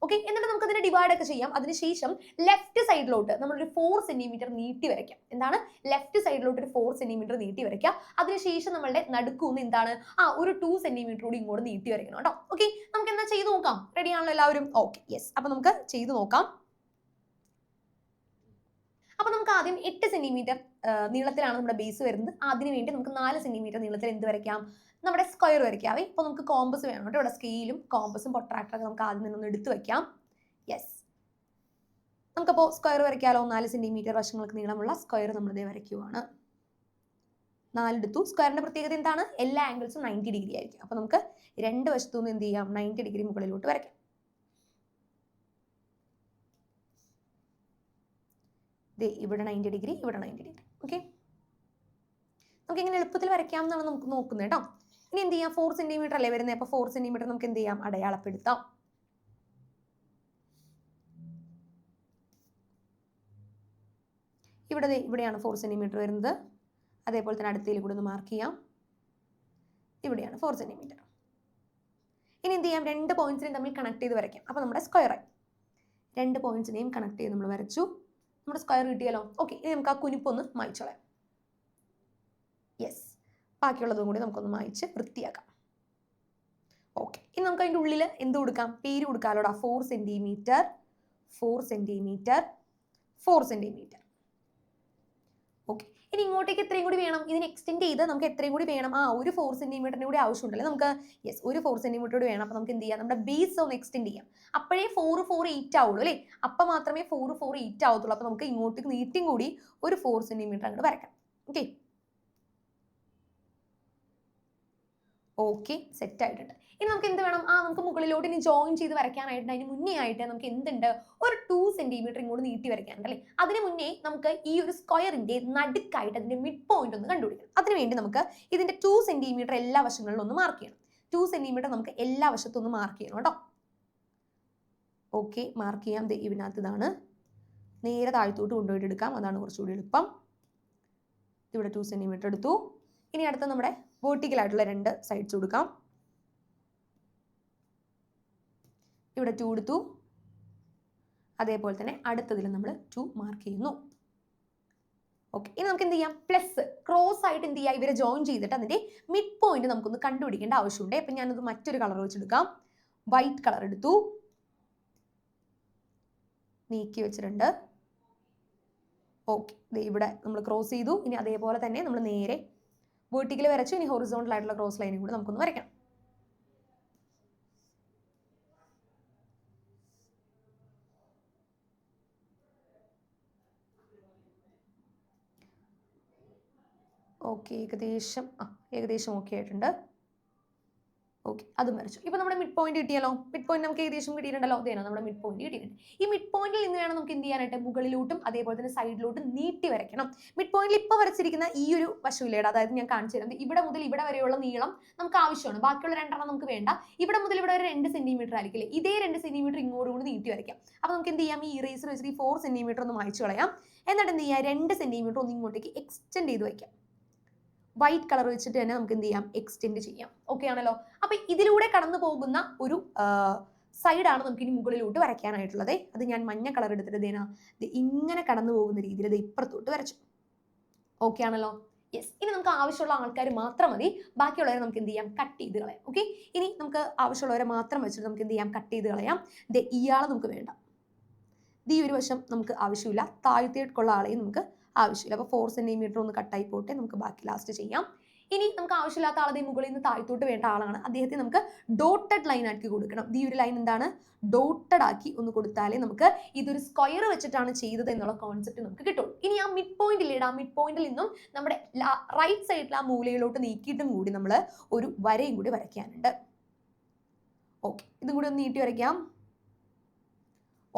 ഓക്കെ, എന്നിട്ട് നമുക്ക് അതിനെ ഡിവൈഡ് ഒക്കെ ചെയ്യാം. അതിനുശേഷം ലെഫ്റ്റ് സൈഡിലോട്ട് നമ്മളൊരു 4 സെന്റിമീറ്റർ നീട്ടി വരയ്ക്കാം. എന്താണ്, ലെഫ്റ്റ് സൈഡിലോട്ട് ഒരു 4 സെന്റിമീറ്റർ നീട്ടി വരയ്ക്കാം. അതിനുശേഷം നമ്മളുടെ നടുക്കുന്ന് എന്താണ്, ഒരു 2 സെന്റിമീറ്റർ കൂടി ഇങ്ങോട്ട് നീട്ടി വരയ്ക്കണം കേട്ടോ. ഓക്കെ, നമുക്ക് എന്താ ചെയ്ത് നോക്കാം. റെഡി ആണല്ലോ എല്ലാവരും? Okay, yes. അപ്പൊ നമുക്ക് ചെയ്ത് നോക്കാം. അപ്പൊ നമുക്ക് ആദ്യം 8 സെന്റിമീറ്റർ നീളത്തിലാണ് നമ്മുടെ ബേസ് വരുന്നത്. അതിനു വേണ്ടി നമുക്ക് 4 സെന്റിമീറ്റർ നീളത്തിൽ എന്ത് വരയ്ക്കാം, നമ്മുടെ സ്ക്വയർ വരയ്ക്കാവേ. ഇപ്പൊ നമുക്ക് കോമ്പസ് വേണം കേട്ടോ. ഇവിടെ സ്കെയിലും കോമ്പസും പ്രൊട്രാക്ടറൊക്കെ നമുക്ക് ആദ്യം തന്നെ ഒന്ന് എടുത്തു വെക്കാം. യെസ്, നമുക്കപ്പോൾ സ്ക്വയർ വരയ്ക്കാലോ. 4 സെന്റിമീറ്റർ വശങ്ങൾക്ക് നീളമുള്ള സ്ക്വയർ നമ്മളിതേ വരയ്ക്കുവാണ്. 4 എടുത്തു. സ്ക്വയറിന്റെ പ്രത്യേകത എന്താണ്? എല്ലാ ആംഗിൾസും 90 ഡിഗ്രി ആയിരിക്കും. അപ്പോൾ നമുക്ക് രണ്ട് വശത്തു നിന്ന് എന്ത് ചെയ്യാം? 90 ഡിഗ്രി മുകളിലോട്ട് വരയ്ക്കാം. ഇവിടെ 90 ഡിഗ്രി, ഇവിടെ 90 ഡിഗ്രി. ഓക്കെ, നമുക്ക് ഇങ്ങനെ എളുപ്പത്തിൽ വരയ്ക്കാം എന്നാണ് നമുക്ക് നോക്കുന്നത് കേട്ടോ. ഇനി എന്ത് ചെയ്യാം? 4 സെന്റിമീറ്റർ അല്ലേ വരുന്നത്. അപ്പോൾ 4 സെന്റിമീറ്റർ നമുക്ക് എന്ത് ചെയ്യാം? അടയാളപ്പെടുത്താം. ഇവിടെയാണ് 4 സെന്റിമീറ്റർ വരുന്നത്. അതേപോലെ തന്നെ അടുത്തതിൽ കൂടെ ഒന്ന് മാർക്ക് ചെയ്യാം. ഇവിടെയാണ് 4 സെന്റിമീറ്റർ. ഇനി എന്ത് ചെയ്യാം? രണ്ട് പോയിന്റ്സിനെയും തമ്മിൽ കണക്ട് ചെയ്ത് വരയ്ക്കാം. അപ്പോൾ നമ്മുടെ സ്ക്വയറായി. രണ്ട് പോയിന്റ്സിനെയും കണക്ട് ചെയ്ത് നമ്മൾ വരച്ചു. നമ്മുടെ സ്ക്വയർ കിട്ടിയല്ലോ. ഓക്കെ, ഇനി നമുക്ക് ആ കുനിപ്പൊന്ന് മായ്ച്ചോളാം. യെസ്, ബാക്കിയുള്ളതും കൂടി നമുക്കൊന്ന് മായ്ച്ച് വൃത്തിയാക്കാം. ഓക്കെ, ഇനി നമുക്ക് അതിൻ്റെ ഉള്ളിൽ എന്ത് കൊടുക്കാം? പേര് കൊടുക്കാമല്ലോടാ. 4 സെന്റിമീറ്റർ, 4 സെന്റിമീറ്റർ, 4 സെന്റിമീറ്റർ. ഓക്കെ, ഇനി ഇങ്ങോട്ടേക്ക് എത്രയും കൂടി വേണം? ഇതിന് എക്സ്റ്റെൻഡ് ചെയ്ത് നമുക്ക് എത്രയും കൂടി വേണം? ഒരു 4 സെന്റിമീറ്ററിന് കൂടി ആവശ്യമുണ്ടല്ലേ നമുക്ക്? യെസ്, ഒരു 4 സെന്റിമീറ്റർ കൂടി വേണം. അപ്പോൾ നമുക്ക് എന്ത് ചെയ്യാം? നമ്മുടെ ബേസ് ഒന്ന് എക്സ്റ്റെൻഡ് ചെയ്യാം. അപ്പോഴേ 4, 4, 8 ആവുള്ളൂ അല്ലേ? അപ്പം മാത്രമേ 4, 4, 8 ആവത്തുള്ളൂ. അപ്പോൾ നമുക്ക് ഇങ്ങോട്ടേക്ക് നീട്ടിയും കൂടി ഒരു 4 സെന്റിമീറ്റർ അങ്ങോട്ട് വരയ്ക്കാം. ഓക്കെ, ഓക്കെ, സെറ്റ് ആയിട്ടുണ്ട്. ഇനി നമുക്ക് എന്ത് വേണം? നമുക്ക് മുകളിലോട്ട് ഇനി ജോയിൻ ചെയ്ത് വരയ്ക്കാനായിട്ട് അതിന് മുന്നേ ആയിട്ട് നമുക്ക് എന്തുണ്ട്? ഒരു 2 സെന്റിമീറ്റർ ഇങ്ങോട്ട് നീട്ടി വരയ്ക്കാനുണ്ട് അല്ലേ? അതിന് മുന്നേ നമുക്ക് ഈ ഒരു സ്ക്വയറിന്റെ നടുക്കായിട്ട് അതിന്റെ മിഡ് പോയിന്റ് ഒന്ന് കണ്ടുപിടിക്കണം. അതിനുവേണ്ടി നമുക്ക് ഇതിന്റെ 2 സെന്റിമീറ്റർ എല്ലാ വശങ്ങളിലും ഒന്ന് മാർക്ക് ചെയ്യണം. 2 സെന്റിമീറ്റർ നമുക്ക് എല്ലാ വശത്തും ഒന്ന് മാർക്ക് ചെയ്യണം കേട്ടോ. ഓക്കെ, മാർക്ക് ചെയ്യാം. ഇതിനകത്ത് ഇതാണ്. നേരെ താഴ്ത്തോട്ട് കൊണ്ടുപോയിട്ട് എടുക്കാം. അതാണ് കുറച്ചുകൂടി എളുപ്പം. ഇവിടെ 2 സെന്റിമീറ്റർ എടുത്തു. ഇനി അടുത്ത നമ്മുടെ വെർട്ടിക്കൽ ആയിട്ടുള്ള രണ്ട് സൈഡ്സ് കൊടുക്കാം. ഇവിടെ 2 എടുത്തു. അതേപോലെ തന്നെ അടുത്തതിൽ നമ്മൾ 2 മാർക്ക് ചെയ്യുന്നു. ഓക്കെ, ഇനി നമുക്ക് എന്ത് ചെയ്യാം? പ്ലസ് ക്രോസ് ആയിട്ട് എന്ത് ചെയ്യാം? ഇവരെ ജോയിൻ ചെയ്തിട്ട് അതിന്റെ മിഡ് പോയിന്റ് നമുക്കൊന്ന് കണ്ടുപിടിക്കേണ്ട ആവശ്യമുണ്ട്. അപ്പം ഞാനത് മറ്റൊരു കളർ വെച്ചെടുക്കാം. വൈറ്റ് കളർ എടുത്തു, നീക്കി വെച്ചിട്ടുണ്ട്. ഓക്കെ, ഇവിടെ നമ്മൾ ക്രോസ് ചെയ്തു. ഇനി അതേപോലെ തന്നെ നമ്മൾ നേരെ വെർട്ടിക്കൽ വരച്ചു. ഇനി ഹൊറിസോണ്ടൽ ആയിട്ടുള്ള ക്രോസ് ലൈനും കൂടി നമുക്കൊന്ന് വരയ്ക്കണം. ഓക്കെ, ഏകദേശം ഓക്കെ ആയിട്ടുണ്ട്. ഓക്കെ, അതും വരച്ചു. ഇപ്പോൾ നമ്മുടെ മിഡ് പോയിന്റ് കിട്ടിയല്ലോ. മിഡ് പോയിന്റ് നമുക്ക് ഏകദേശം കിട്ടിയിട്ടുണ്ടല്ലോ. അതാണ് നമ്മുടെ മിഡ് പോയിന്റ് കിട്ടിയിട്ടുണ്ട്. ഈ മിഡ് പോയിന്റിൽ നിന്ന് വേണം നമുക്ക് എന്ത് ചെയ്യാനായിട്ട്? മുകളിലോട്ടും അതേപോലെ തന്നെ സൈഡിലോട്ടും നീട്ടി വരയ്ക്കണം. മിഡ് പോയിന്റിൽ ഇപ്പോൾ വരച്ചിരിക്കുന്ന ഈ ഒരു വശമില്ലേടാ, അതായത് ഞാൻ കാണിച്ചു തരാം. ഇവിടെ മുതൽ ഇവിടെ വരെയുള്ള നീളം നമുക്ക് ആവശ്യമാണ്. ബാക്കിയുള്ള രണ്ടെണ്ണം നമുക്ക് വേണ്ട. ഇവിടെ മുതൽ ഇവിടെ വരെ 2 സെന്റിമീറ്റർ ആയിരിക്കില്ലേ? ഇതേ 2 സെന്റിമീറ്റർ ഇങ്ങോട്ട് കൂടി നീട്ടി വരയ്ക്കാം. അപ്പോൾ നമുക്ക് എന്ത് ചെയ്യാം? ഈ ഇറേസർ വെച്ചിട്ട് ഈ 4 സെന്റിമീറ്റർ ഒന്ന് മായ്ച്ചു കളയാം. എന്നിട്ട് എന്ത് ചെയ്യാം? 2 സെന്റിമീറ്റർ ഒന്ന് ഇങ്ങോട്ടേക്ക് എക്സ്റ്റെൻഡ് ചെയ്ത് വയ്ക്കാം. വൈറ്റ് കളർ വെച്ചിട്ട് തന്നെ നമുക്ക് എന്ത് ചെയ്യാം? എക്സ്റ്റെൻഡ് ചെയ്യാം. ഓക്കെ ആണല്ലോ. അപ്പൊ ഇതിലൂടെ കടന്നു പോകുന്ന ഒരു സൈഡാണ് നമുക്ക് ഇനി മുകളിലോട്ട് വരയ്ക്കാനായിട്ടുള്ളത്. അത് ഞാൻ മഞ്ഞ കളർ എടുത്തിട്ട് ഇങ്ങനെ കടന്നു പോകുന്ന രീതിയിൽ ഇത് ഇപ്പുറത്തോട്ട് വരച്ചു. ഓക്കെ ആണല്ലോ. യെസ്, ഇനി നമുക്ക് ആവശ്യമുള്ള ആൾക്കാർ മാത്രം മതി. ബാക്കിയുള്ളവരെ നമുക്ക് എന്ത് ചെയ്യാം? കട്ട് ചെയ്ത് കളയാം. ഓക്കെ, ഇനി നമുക്ക് ആവശ്യമുള്ളവരെ മാത്രം വെച്ചിട്ട് നമുക്ക് എന്ത് ചെയ്യാം? കട്ട് ചെയ്ത് കളയാം. ഇയാളെ നമുക്ക് വേണ്ട. ഈ ഒരു വശം നമുക്ക് ആവശ്യമില്ല. താഴത്തേക്കുള്ള ആളെയും നമുക്ക് ആവശ്യമില്ല. അപ്പോൾ 4 സെന്റിമീറ്റർ ഒന്ന് കട്ടായി പോട്ടെ. നമുക്ക് ബാക്കി ലാസ്റ്റ് ചെയ്യാം. ഇനി നമുക്ക് ആവശ്യമില്ലാത്ത ആളെ മുകളിൽ നിന്ന് താഴത്തോട്ട് വേണ്ട ആളാണ്. അദ്ദേഹത്തെ നമുക്ക് ഡോട്ടഡ് ലൈൻ ആക്കി കൊടുക്കണം. ഈ ഒരു ലൈൻ എന്താണ്? ഡോട്ടഡ് ആക്കി ഒന്ന് കൊടുത്താലേ നമുക്ക് ഇതൊരു സ്ക്വയർ വെച്ചിട്ടാണ് ചെയ്തത് എന്നുള്ള കോൺസെപ്റ്റ് നമുക്ക് കിട്ടും. ഇനി ആ മിഡ് പോയിന്റിൽ ആ മിഡ് പോയിന്റിൽ നിന്നും നമ്മുടെ റൈറ്റ് സൈഡിൽ ആ മൂലയിലോട്ട് നീക്കിയിട്ടും കൂടി നമ്മൾ ഒരു വരയും കൂടി വരയ്ക്കാനുണ്ട്. ഓക്കെ, ഇതും കൂടി ഒന്ന് നീട്ടി വരയ്ക്കാം.